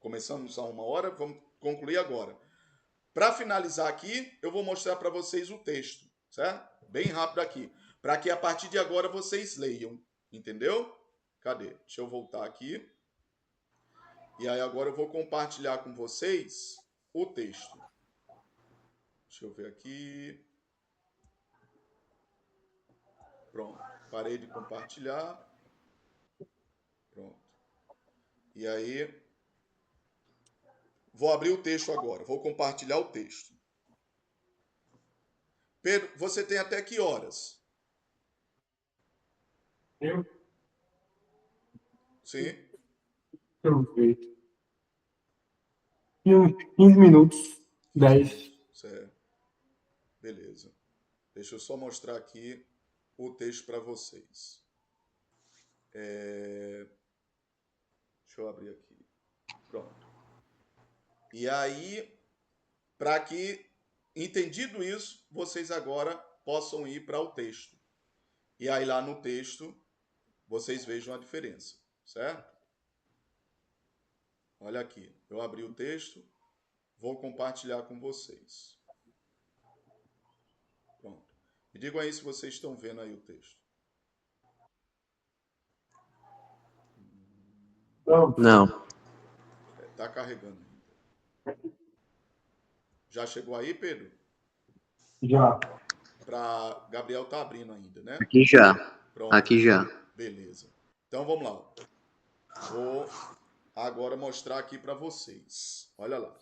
Começamos a 1 hora, vamos concluir agora. Para finalizar aqui, eu vou mostrar para vocês o texto, certo? Bem rápido aqui, para que a partir de agora vocês leiam, entendeu? Cadê? Deixa eu voltar aqui. E aí agora eu vou compartilhar com vocês o texto. Deixa eu ver aqui. Pronto. Parei de compartilhar. Pronto. E aí, vou abrir o texto agora. Vou compartilhar o texto. Pedro, você tem até que horas? Eu Sim? ver. Em uns 15 minutos, 10. Certo. Beleza. Deixa eu só mostrar aqui o texto para vocês. Deixa eu abrir aqui. Pronto. E aí, para que, entendido isso, vocês agora possam ir para o texto. E aí lá no texto, vocês vejam a diferença, certo? Olha aqui, eu abri o texto, vou compartilhar com vocês. Pronto. Me digam aí se vocês estão vendo aí o texto. Não. Está carregando ainda. Já chegou aí, Pedro? Já. Para Gabriel tá abrindo ainda, né? Aqui já. Pronto. Aqui já. Beleza. Então vamos lá. Vou agora mostrar aqui para vocês. Olha lá.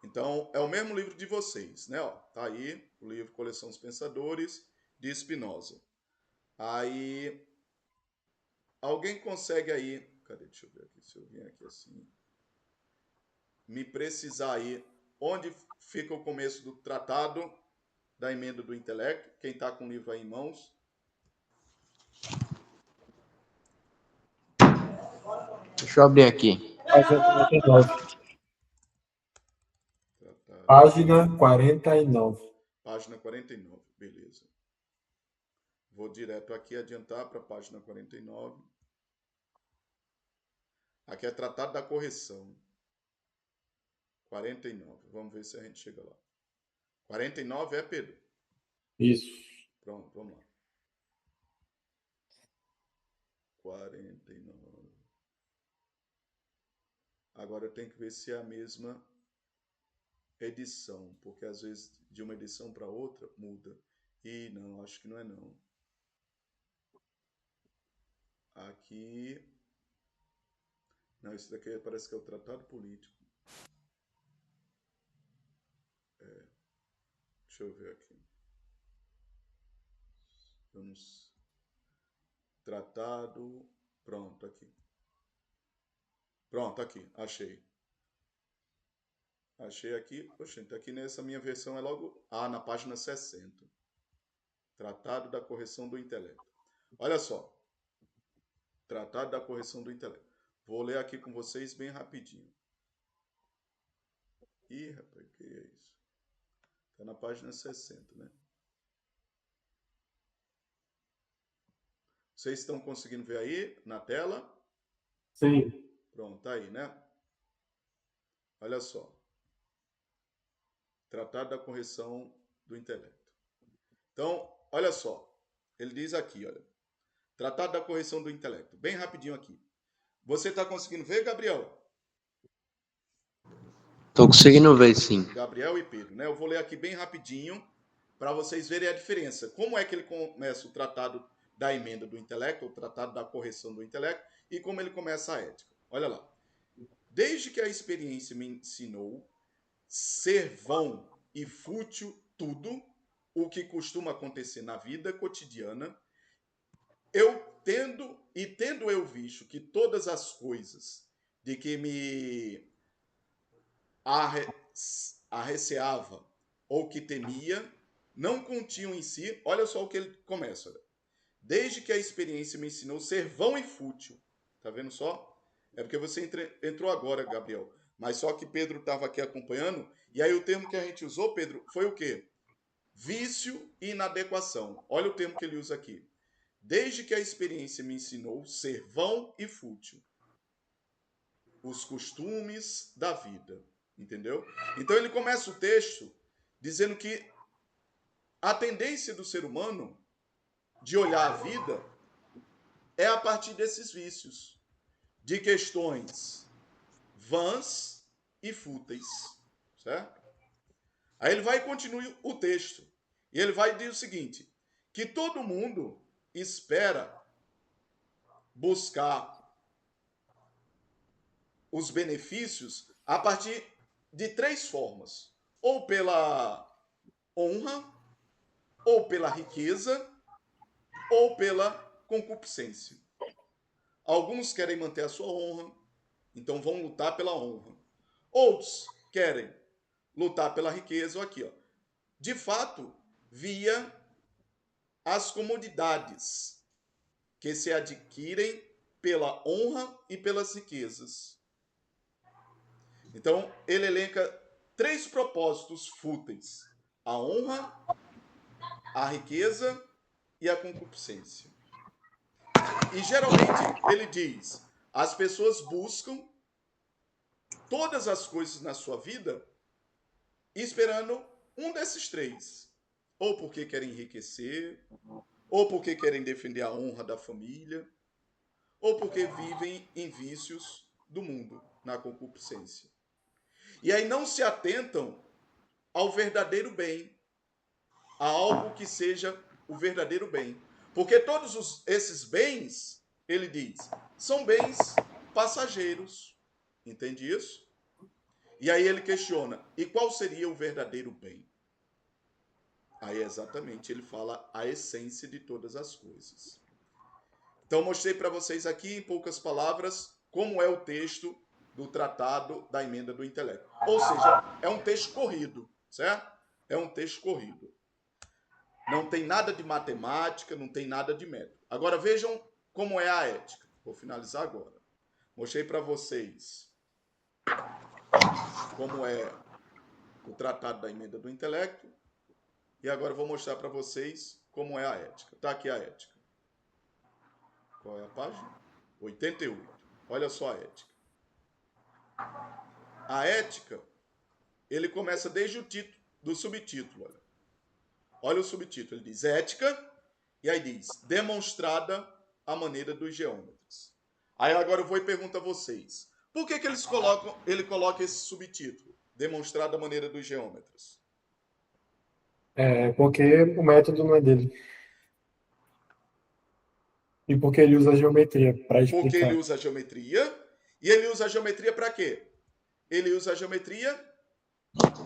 Então é o mesmo livro de vocês, né? Ó, tá aí o livro Coleção dos Pensadores de Spinoza. Aí alguém consegue aí? Cadê? Deixa eu ver aqui se eu vim aqui assim. Me precisar aí onde fica o começo do tratado da emenda do intelecto. Quem está com o livro aí em mãos? Deixa eu abrir aqui. Página 49. Tratado. Página 49. Página 49, beleza. Vou direto aqui adiantar para a página 49. Aqui é tratado da correção. 49. Vamos ver se a gente chega lá. 49 é, Pedro? Isso. Pronto, vamos lá. 49. Agora eu tenho que ver se é a mesma edição, porque às vezes de uma edição para outra muda. E não, acho que não é não. Aqui... Não, esse daqui parece que é o Tratado Político. Deixa eu ver aqui. Vamos... Tratado... Pronto, aqui. Pronto, aqui. Achei. Achei aqui. Oxente, aqui nessa minha versão é logo... na página 60. Tratado da Correção do Intelecto. Olha só. Tratado da Correção do Intelecto. Vou ler aqui com vocês bem rapidinho. Ih, rapaz, que é isso? Está na página 60, né? Vocês estão conseguindo ver aí na tela? Sim. Pronto, tá aí, né? Olha só. Tratado da Correção do Intelecto. Então, olha só. Ele diz aqui, olha. Tratado da Correção do Intelecto. Bem rapidinho aqui. Você está conseguindo ver, Gabriel? Tô conseguindo ver, sim. Gabriel e Pedro, né? Eu vou ler aqui bem rapidinho para vocês verem a diferença. Como é que ele começa o Tratado da Emenda do Intelecto, o Tratado da Correção do Intelecto, e como ele começa a ética. Olha lá. Desde que a experiência me ensinou ser vão e fútil tudo o que costuma acontecer na vida cotidiana, tendo eu visto que todas as coisas de que me arreceava ou que temia não continham em si, olha só o que ele começa. Olha. Desde que a experiência me ensinou ser vão e fútil. Tá vendo só? É porque você entrou agora, Gabriel. Mas só que Pedro estava aqui acompanhando. E aí o termo que a gente usou, Pedro, foi o quê? Vício e inadequação. Olha o termo que ele usa aqui. Desde que a experiência me ensinou ser vão e fútil. Os costumes da vida. Entendeu? Então ele começa o texto dizendo que a tendência do ser humano de olhar a vida é a partir desses vícios, de questões vãs e fúteis, certo? Aí ele vai e continua o texto. E ele vai dizer o seguinte, que todo mundo espera buscar os benefícios a partir de 3 formas. Ou pela honra, ou pela riqueza, ou pela concupiscência. Alguns querem manter a sua honra, então vão lutar pela honra. Outros querem lutar pela riqueza, ou aqui, ó. De fato, via as comodidades que se adquirem pela honra e pelas riquezas. Então, ele elenca 3 propósitos fúteis: a honra, a riqueza e a concupiscência. E geralmente ele diz: as pessoas buscam todas as coisas na sua vida esperando um desses 3. Ou porque querem enriquecer, ou porque querem defender a honra da família, ou porque vivem em vícios do mundo, na concupiscência. E aí não se atentam ao verdadeiro bem, a algo que seja o verdadeiro bem. Porque todos esses bens, ele diz, são bens passageiros. Entende isso? E aí ele questiona, e qual seria o verdadeiro bem? Aí exatamente ele fala a essência de todas as coisas. Então mostrei para vocês aqui, em poucas palavras, como é o texto do Tratado da Emenda do Intelecto. Ou seja, é um texto corrido, certo? É um texto corrido. Não tem nada de matemática, não tem nada de método. Agora vejam como é a ética. Vou finalizar agora. Mostrei para vocês como é o Tratado da Emenda do Intelecto. E agora vou mostrar para vocês como é a ética. Está aqui a ética. Qual é a página? 88. Olha só a ética. A ética, ele começa desde o título, do subtítulo. Olha o subtítulo. Ele diz ética, e aí diz demonstrada a maneira dos geômetras. Aí agora eu vou e pergunto a vocês. Por que ele coloca esse subtítulo? Demonstrada a maneira dos geômetras. Porque o método não é dele. E porque ele usa a geometria para Porque ele explicar. usa a geometria. E ele usa a geometria para quê? Ele usa a geometria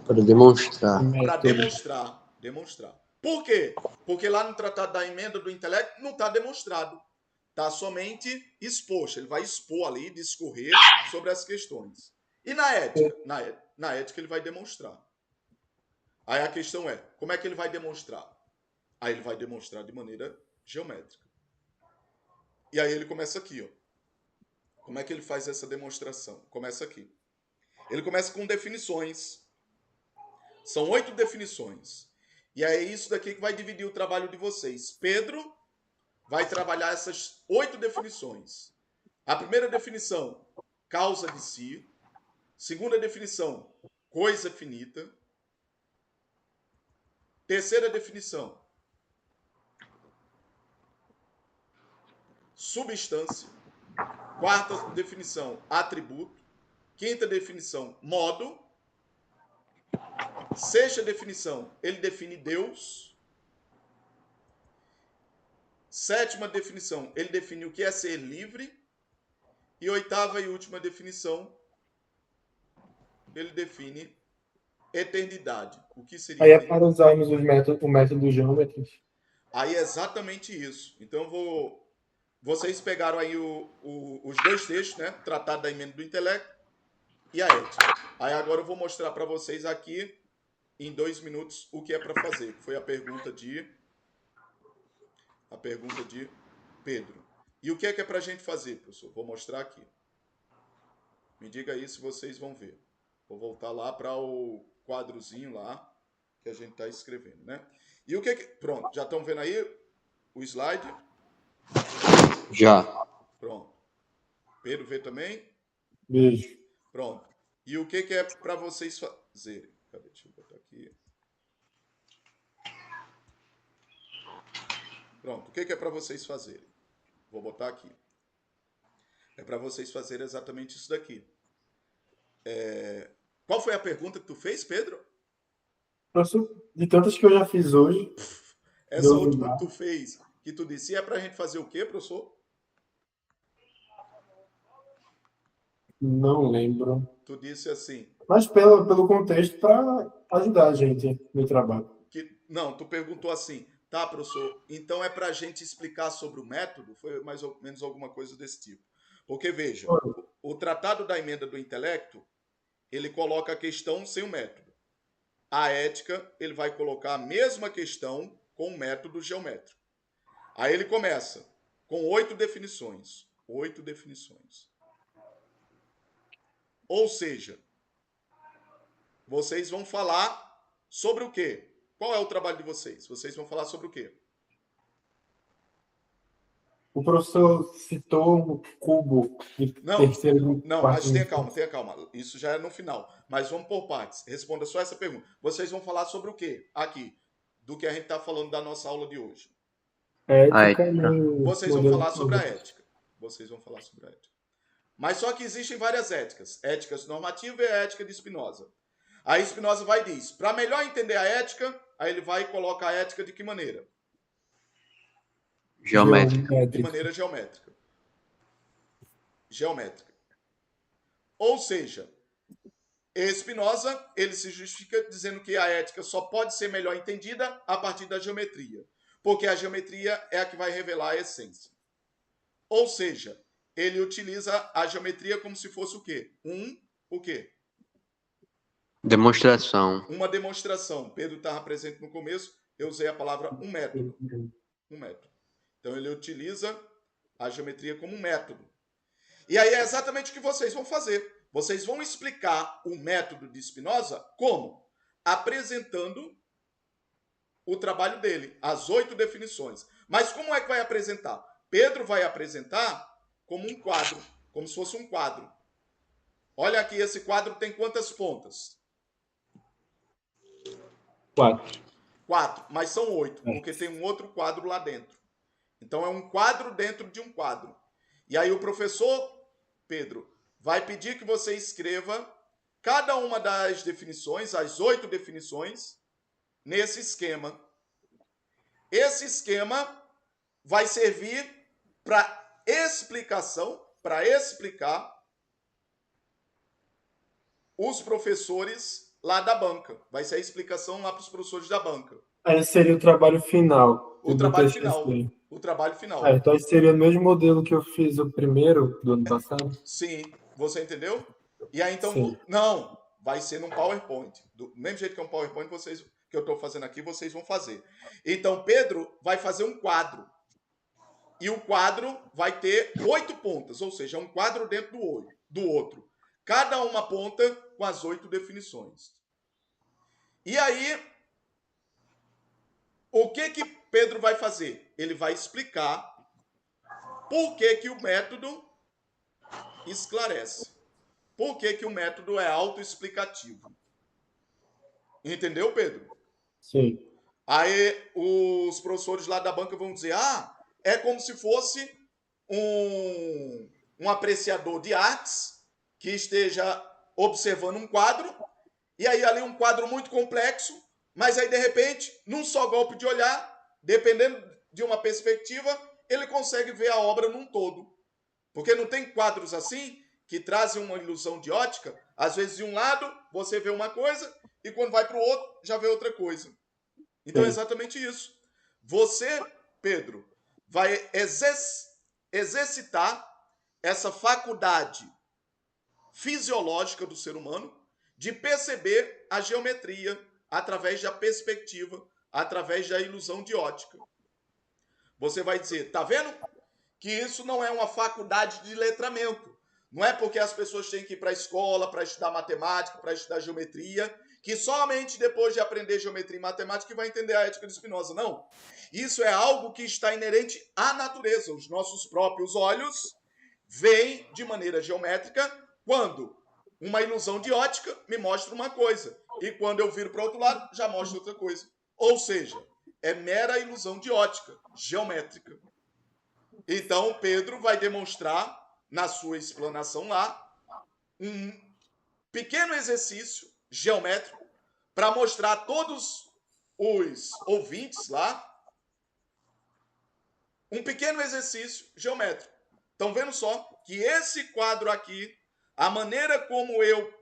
Para demonstrar. para Método. demonstrar. Por quê? Porque lá no Tratado da Emenda do Intelecto não está demonstrado. Está somente exposto. Ele vai expor ali, discorrer sobre as questões. E na ética? Na ética ele vai demonstrar. Aí a questão é, como é que ele vai demonstrar? Aí ele vai demonstrar de maneira geométrica. E aí ele começa aqui, ó. Como é que ele faz essa demonstração? Começa aqui. Ele começa com definições. São 8 definições. E é isso daqui que vai dividir o trabalho de vocês. Pedro vai trabalhar essas 8 definições. A primeira definição, causa de si. Segunda definição, coisa finita. Terceira definição, substância. Quarta definição, atributo. Quinta definição, modo. Sexta definição, ele define Deus. Sétima definição, ele define o que é ser livre. E oitava e última definição, ele define eternidade. O que seria Aí é eternidade? para usarmos o método geômetras. Aí é exatamente isso. Então vocês pegaram aí os 2 textos, né? Tratado da Emenda do Intelecto e a ética. Aí agora eu vou mostrar para vocês aqui, em 2 minutos, o que é para fazer. Foi a pergunta de Pedro. E o que é para a gente fazer, professor? Vou mostrar aqui. Me diga aí se vocês vão ver. Vou voltar lá para o quadrozinho lá que a gente está escrevendo, né? E o que Pronto, já estão vendo aí o slide? Já. Pronto. Pedro vê também? Beijo. Pronto. E o que é para vocês fazerem? Cadê? Deixa eu botar aqui. Pronto. O que é para vocês fazerem? Vou botar aqui. É para vocês fazerem exatamente isso daqui. Qual foi a pergunta que tu fez, Pedro? Professor, de tantas que eu já fiz hoje, Essa do última que Mar, tu fez, que tu disse, é pra gente fazer o quê, professor? não lembro. Tu disse assim, Mas pelo contexto, para ajudar a gente no trabalho. não, tu perguntou assim, tá, professor, então é pra gente explicar sobre o método? Foi mais ou menos alguma coisa desse tipo. Porque, veja, o Tratado da Emenda do Intelecto, ele coloca a questão sem o método. A ética, ele vai colocar a mesma questão com o método geométrico. Aí ele começa com 8 definições. 8 definições. Ou seja, vocês vão falar sobre o quê? Qual é o trabalho de vocês? Vocês vão falar sobre o quê? O professor citou o cubo de terceira e Não, quarta mas tenha dimensão. calma. Isso já é no final. Mas vamos por partes. Responda só essa pergunta. Vocês vão falar sobre o quê? Aqui. Do que a gente está falando da nossa aula de hoje. A Ética ética. no Vocês vão modelo falar de sobre a negócio. ética. Vocês vão falar sobre a ética. Mas só que existem várias éticas. Éticas normativa e a ética de Spinoza. Aí Spinoza vai e diz, para melhor entender a ética, aí ele vai e coloca a ética de que maneira? Geométrica. De Geométrica. maneira geométrica. Geométrica. Ou seja, Spinoza, ele se justifica dizendo que a ética só pode ser melhor entendida a partir da geometria, porque a geometria é a que vai revelar a essência. Ou seja, ele utiliza a geometria como se fosse o quê? O quê? Demonstração. Uma demonstração. Pedro estava presente no começo, eu usei a palavra um método. Um método. Então ele utiliza a geometria como um método. E aí é exatamente o que vocês vão fazer. Vocês vão explicar o método de Spinoza como? Apresentando o trabalho dele, as 8 definições. Mas como é que vai apresentar? Pedro vai apresentar como um quadro, como se fosse um quadro. Olha aqui, esse quadro tem quantas pontas? 4. 4, mas são 8, porque tem um outro quadro lá dentro. Então é um quadro dentro de um quadro. E aí o professor, Pedro, vai pedir que você escreva cada uma das definições, as 8 definições, nesse esquema. Esse esquema vai servir para explicação, para explicar os professores lá da banca. Vai ser a explicação lá para os professores da banca. Aí seria o trabalho final O do trabalho TCC. final. O trabalho final. Então aí seria o mesmo modelo que eu fiz o primeiro do ano passado? Sim, você entendeu? E aí então, Sim. não, vai ser num PowerPoint. Do mesmo jeito que é um PowerPoint, vocês que eu estou fazendo aqui, vocês vão fazer. Então, Pedro vai fazer um quadro. E o quadro vai ter 8 pontas, ou seja, um quadro dentro do outro. Cada uma ponta com as 8 definições. E aí, o que Pedro vai fazer? Ele vai explicar por que o método esclarece. Por que o método é autoexplicativo. Entendeu, Pedro? Sim. Aí os professores lá da banca vão dizer, é como se fosse um apreciador de artes que esteja observando um quadro, e aí ali um quadro muito complexo, mas aí de repente, num só golpe de olhar, dependendo de uma perspectiva, ele consegue ver a obra num todo. Porque não tem quadros assim que trazem uma ilusão de ótica? Às vezes de um lado você vê uma coisa e quando vai para o outro já vê outra coisa. Então é exatamente isso. Você, Pedro, vai exercitar essa faculdade fisiológica do ser humano de perceber a geometria através da perspectiva, através da ilusão de ótica. Você vai dizer, tá vendo? Que isso não é uma faculdade de letramento. Não é porque as pessoas têm que ir para a escola para estudar matemática, para estudar geometria, que somente depois de aprender geometria e matemática vai entender a ética de Spinoza. Não. Isso é algo que está inerente à natureza. Os nossos próprios olhos veem de maneira geométrica quando uma ilusão de ótica me mostra uma coisa. E quando eu viro para o outro lado, já mostra outra coisa. Ou seja, é mera ilusão de ótica, geométrica. Então, Pedro vai demonstrar, na sua explanação lá, pequeno exercício geométrico para mostrar a todos os ouvintes lá um pequeno exercício geométrico. Estão vendo só que esse quadro aqui, a maneira como eu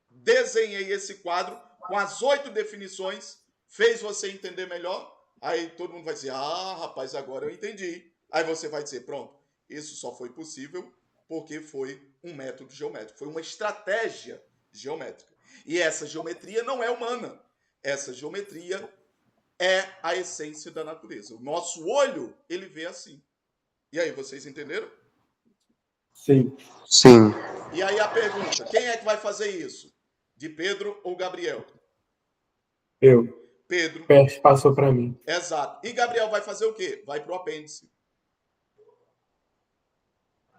desenhei esse quadro, com as 8 definições, fez você entender melhor? Aí todo mundo vai dizer, rapaz, agora eu entendi. Aí você vai dizer, pronto, isso só foi possível porque foi um método geométrico, foi uma estratégia geométrica. E essa geometria não é humana. Essa geometria é a essência da natureza. O nosso olho, ele vê assim. E aí, vocês entenderam? Sim. Sim. E aí a pergunta, quem é que vai fazer isso? De Pedro ou Gabriel? Eu. Pedro. Passou para mim. Exato. E Gabriel vai fazer o quê? Vai para o apêndice.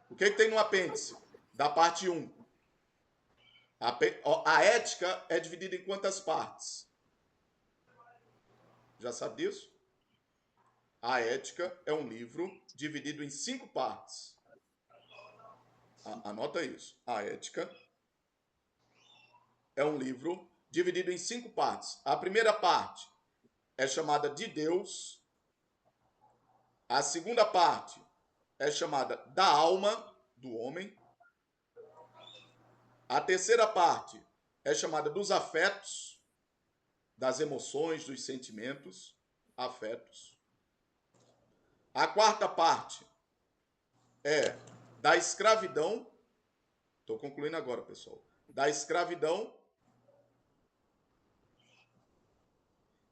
O que tem no apêndice? Da parte 1. A ética é dividida em quantas partes? Já sabe disso? A ética é um livro dividido em 5 partes. Anota isso. A ética é um livro dividido em 5 partes. A primeira parte é chamada de Deus. A segunda parte é chamada da alma do homem. A terceira parte é chamada dos afetos, das emoções, dos sentimentos, afetos. A quarta parte é da escravidão. Estou concluindo agora, pessoal. Da escravidão.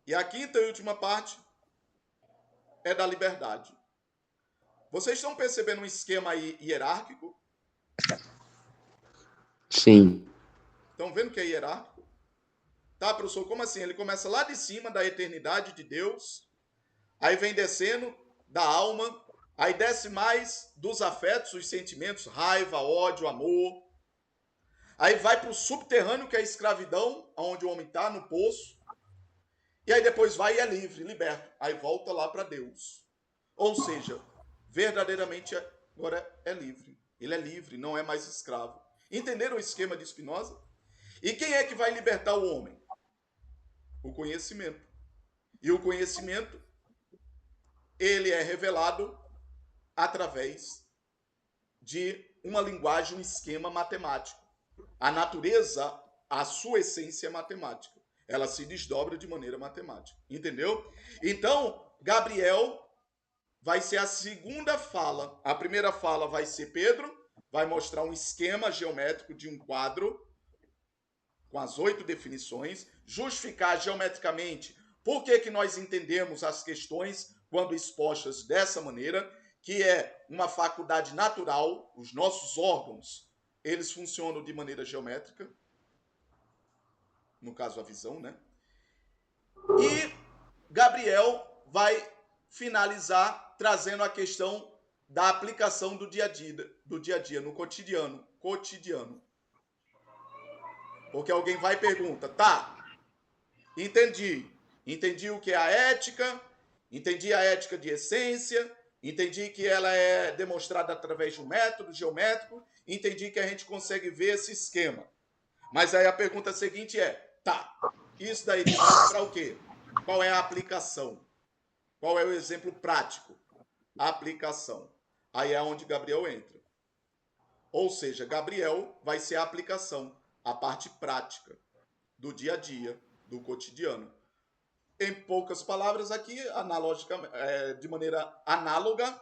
E a quinta e última parte é da liberdade. Vocês estão percebendo um esquema aí hierárquico? Sim. Estão vendo que é hierárquico? Tá, professor, como assim? Ele começa lá de cima da eternidade de Deus, aí vem descendo da alma, aí desce mais dos afetos, os sentimentos, raiva, ódio, amor. Aí vai para o subterrâneo, que é a escravidão, onde o homem está, no poço. E aí depois vai e é livre, liberto. Aí volta lá para Deus. Ou seja, verdadeiramente agora é livre. Ele é livre, não é mais escravo. Entenderam o esquema de Spinoza? E quem é que vai libertar o homem? O conhecimento. E o conhecimento, ele é revelado através de uma linguagem, um esquema matemático. A natureza, a sua essência é matemática. Ela se desdobra de maneira matemática. Entendeu? Então, Gabriel vai ser a segunda fala. A primeira fala vai ser Pedro, vai mostrar um esquema geométrico de um quadro com as 8 definições, justificar geometricamente por que nós entendemos as questões quando expostas dessa maneira, que é uma faculdade natural, os nossos órgãos, eles funcionam de maneira geométrica, no caso a visão, né? E Gabriel vai finalizar trazendo a questão da aplicação do dia a dia, no cotidiano. Porque alguém vai e pergunta, tá, entendi o que é a ética, entendi a ética de essência, entendi que ela é demonstrada através de um método geométrico, entendi que a gente consegue ver esse esquema. Mas aí a pergunta seguinte é, tá, isso daí vale para o quê? Qual é a aplicação? Qual é o exemplo prático? A aplicação. Aí é onde Gabriel entra. Ou seja, Gabriel vai ser a aplicação, a parte prática do dia a dia, do cotidiano. Em poucas palavras aqui, de maneira análoga,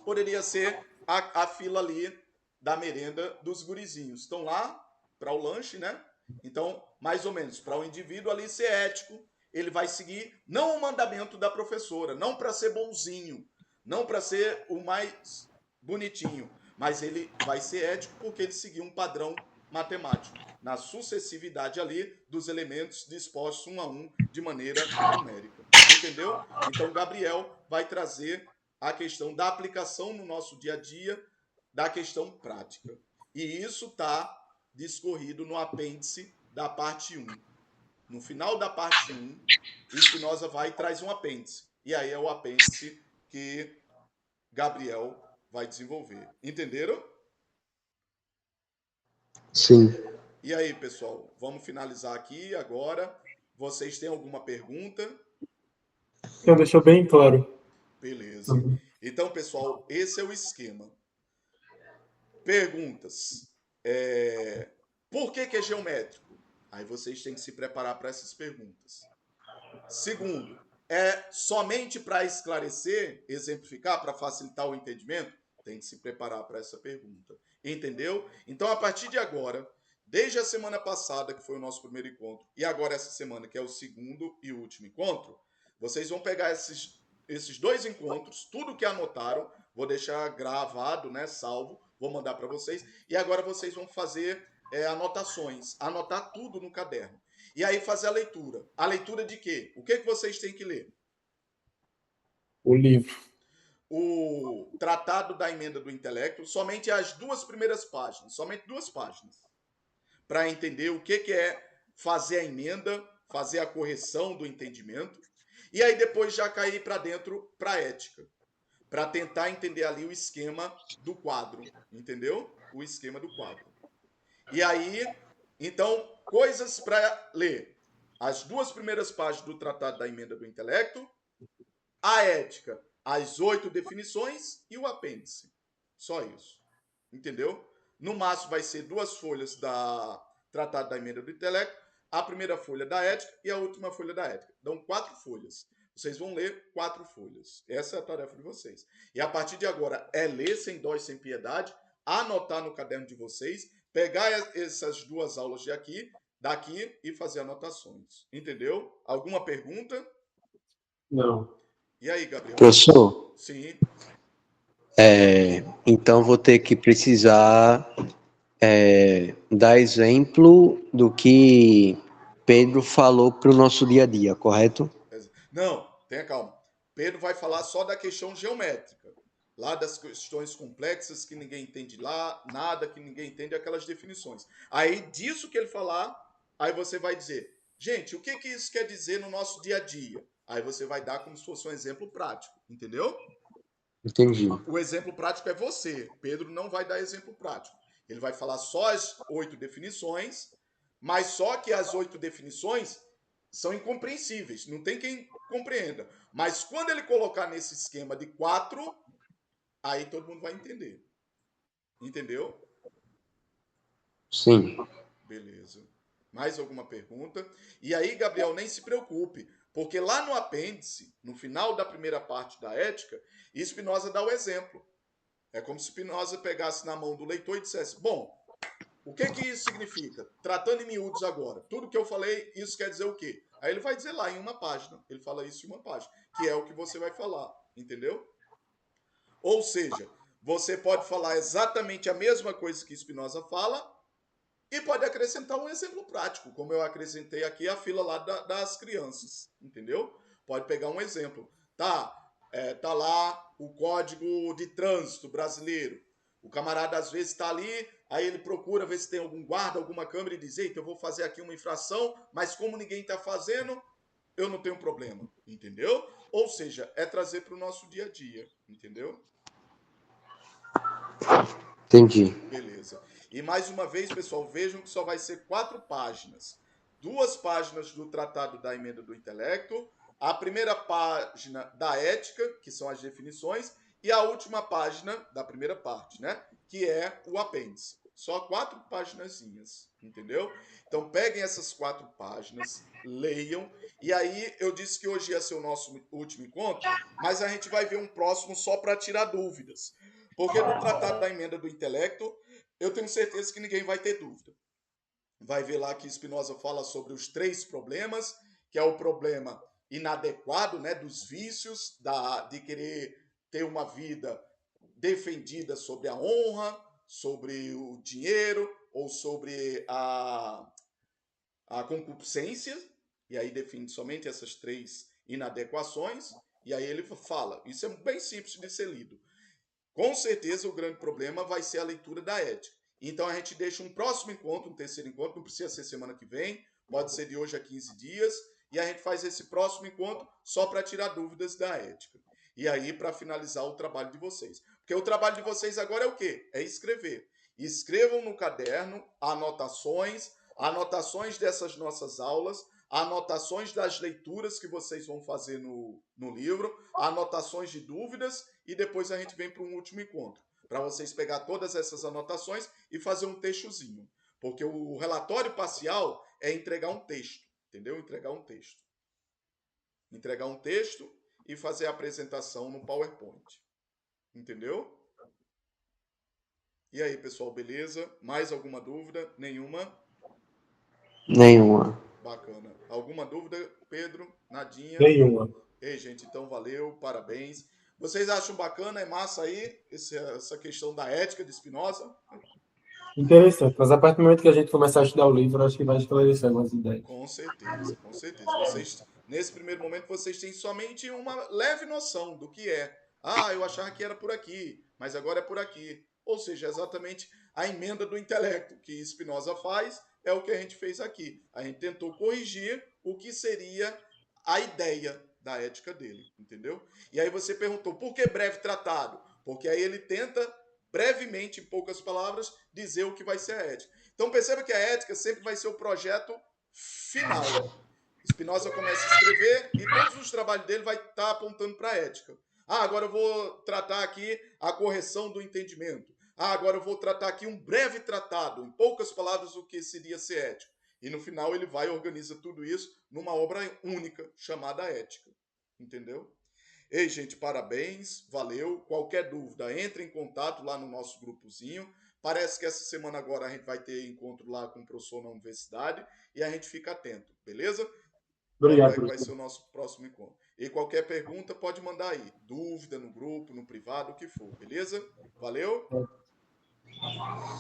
poderia ser a fila ali da merenda dos gurizinhos. Estão lá para o lanche, né? Então, mais ou menos, para o indivíduo ali ser ético, ele vai seguir não o mandamento da professora, não para ser bonzinho, não para ser o mais bonitinho, mas ele vai ser ético porque ele seguiu um padrão matemático, na sucessividade ali dos elementos dispostos um a um de maneira numérica. Entendeu? Então, Gabriel vai trazer a questão da aplicação no nosso dia a dia, da questão prática. E isso está discorrido no apêndice da parte 1. No final da parte 1, Spinoza vai e traz um apêndice. E aí é o apêndice que Gabriel vai desenvolver. Entenderam? Sim. E aí, pessoal, vamos finalizar aqui agora. Vocês têm alguma pergunta? Então, deixou bem claro. Beleza. Então, pessoal, esse é o esquema. Perguntas. Por que é geométrico? Aí vocês têm que se preparar para essas perguntas. Segundo, é somente para esclarecer, exemplificar, para facilitar o entendimento? Tem que se preparar para essa pergunta. Entendeu? Então, a partir de agora, desde a semana passada, que foi o nosso primeiro encontro, e agora essa semana, que é o segundo e último encontro, vocês vão pegar esses dois encontros, tudo que anotaram, vou deixar gravado, né, salvo, vou mandar para vocês, e agora vocês vão fazer anotações, anotar tudo no caderno. E aí fazer a leitura. A leitura de quê? O que vocês têm que ler? O livro. O Tratado da Emenda do Intelecto, somente as 2 primeiras páginas, somente 2 páginas, para entender o que é fazer a emenda, fazer a correção do entendimento, e aí depois já cair para dentro para a ética, para tentar entender ali o esquema do quadro, entendeu? O esquema do quadro. E aí, então, coisas para ler. As 2 primeiras páginas do Tratado da Emenda do Intelecto, a ética, as 8 definições e o apêndice. Só isso. Entendeu? No máximo vai ser 2 folhas da Tratado da Emenda do Intelecto, a primeira folha da ética e a última folha da ética. Dão 4 folhas. Vocês vão ler 4 folhas. Essa é a tarefa de vocês. E a partir de agora é ler sem dó e sem piedade, anotar no caderno de vocês, pegar essas 2 aulas daqui e fazer anotações. Entendeu? Alguma pergunta? Não. E aí, Gabriel? Professor, Sim. então vou ter que precisar dar exemplo do que Pedro falou para o nosso dia a dia, correto? Não, tenha calma. Pedro vai falar só da questão geométrica. Lá das questões complexas que ninguém entende lá, nada que ninguém entende, aquelas definições. Aí, disso que ele falar, aí você vai dizer, gente, o que isso quer dizer no nosso dia a dia? Aí você vai dar como se fosse um exemplo prático, entendeu? Entendi. O exemplo prático é você. Pedro não vai dar exemplo prático. Ele vai falar só as 8 definições, mas só que as 8 definições são incompreensíveis. Não tem quem compreenda. Mas quando ele colocar nesse esquema de 4, aí todo mundo vai entender. Entendeu? Sim. Beleza. Mais alguma pergunta? E aí, Gabriel, nem se preocupe, porque lá no apêndice, no final da primeira parte da ética, Spinoza dá o exemplo. É como se Spinoza pegasse na mão do leitor e dissesse, bom, o que isso significa? Tratando em miúdos agora, tudo que eu falei, isso quer dizer o quê? Aí ele vai dizer lá em uma página, ele fala isso em uma página, que é o que você vai falar, entendeu? Ou seja, você pode falar exatamente a mesma coisa que Spinoza fala e pode acrescentar um exemplo prático, como eu acrescentei aqui a fila lá das crianças, entendeu? Pode pegar um exemplo. Tá lá o Código de Trânsito brasileiro. O camarada às vezes está ali, aí ele procura ver se tem algum guarda, alguma câmera e diz, eita, eu vou fazer aqui uma infração, mas como ninguém está fazendo, eu não tenho problema, entendeu? Ou seja, é trazer para o nosso dia a dia, entendeu? Entendi. Beleza. E mais uma vez, pessoal, vejam que só vai ser 4 páginas. 2 páginas do Tratado da Emenda do Intelecto, a primeira página da ética, que são as definições, e a última página da primeira parte, né? Que é o apêndice. Só 4 paginazinhas, entendeu? Então peguem essas 4 páginas, leiam, e aí eu disse que hoje ia ser o nosso último encontro, mas a gente vai ver um próximo só para tirar dúvidas. Porque no Tratado da Emenda do Intelecto, eu tenho certeza que ninguém vai ter dúvida. Vai ver lá que Spinoza fala sobre os 3 problemas, que é o problema inadequado, né, dos vícios, de querer ter uma vida defendida sobre a honra, sobre o dinheiro ou sobre a concupiscência, e aí define somente essas 3 inadequações, e aí ele fala, isso é bem simples de ser lido. Com certeza o grande problema vai ser a leitura da ética. Então a gente deixa um próximo encontro, um terceiro encontro, não precisa ser semana que vem, pode ser de hoje a 15 dias, e a gente faz esse próximo encontro só para tirar dúvidas da ética. E aí para finalizar o trabalho de vocês. Porque o trabalho de vocês agora é o quê? É escrever. Escrevam no caderno anotações, anotações dessas nossas aulas, anotações das leituras que vocês vão fazer no livro, anotações de dúvidas, e depois a gente vem para um último encontro, para vocês pegar todas essas anotações e fazer um textozinho. Porque o relatório parcial é entregar um texto, entendeu? Entregar um texto. Entregar um texto e fazer a apresentação no PowerPoint. Entendeu? E aí, pessoal, beleza? Mais alguma dúvida? Nenhuma? Nenhuma. Bacana. Alguma dúvida, Pedro? Nadinha? Nenhuma. Ei, gente, então valeu, parabéns. Vocês acham bacana, é massa aí, essa questão da ética de Spinoza? Interessante, mas a partir do momento que a gente começar a estudar o livro, acho que vai esclarecer algumas ideias. Com certeza, com certeza. Vocês, nesse primeiro momento, vocês têm somente uma leve noção do que é. Ah, eu achava que era por aqui, mas agora é por aqui. Ou seja, exatamente a emenda do intelecto que Spinoza faz é o que a gente fez aqui. A gente tentou corrigir o que seria a ideia da ética dele, entendeu? E aí você perguntou, por que breve tratado? Porque aí ele tenta, brevemente, em poucas palavras, dizer o que vai ser a ética. Então perceba que a ética sempre vai ser o projeto final. Spinoza começa a escrever e todos os trabalhos dele vai estar apontando para a ética. Ah, agora eu vou tratar aqui a correção do entendimento. Ah, agora eu vou tratar aqui um breve tratado, em poucas palavras, o que seria ser ético. E no final ele vai e organiza tudo isso numa obra única chamada Ética. Entendeu? Ei, gente, parabéns, valeu. Qualquer dúvida, entre em contato lá no nosso grupozinho. Parece que essa semana agora a gente vai ter encontro lá com o professor na universidade e a gente fica atento, beleza? Obrigado, Quando é que vai professor. ser o nosso próximo encontro? E qualquer pergunta pode mandar aí. Dúvida no grupo, no privado, o que for, beleza? Valeu?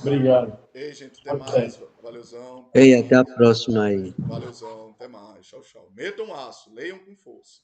Obrigado. Ei, gente, até Pode mais. ser. Valeuzão. Ei, até a próxima aí. Valeuzão, até mais. Tchau, tchau. Metam aço, leiam com força.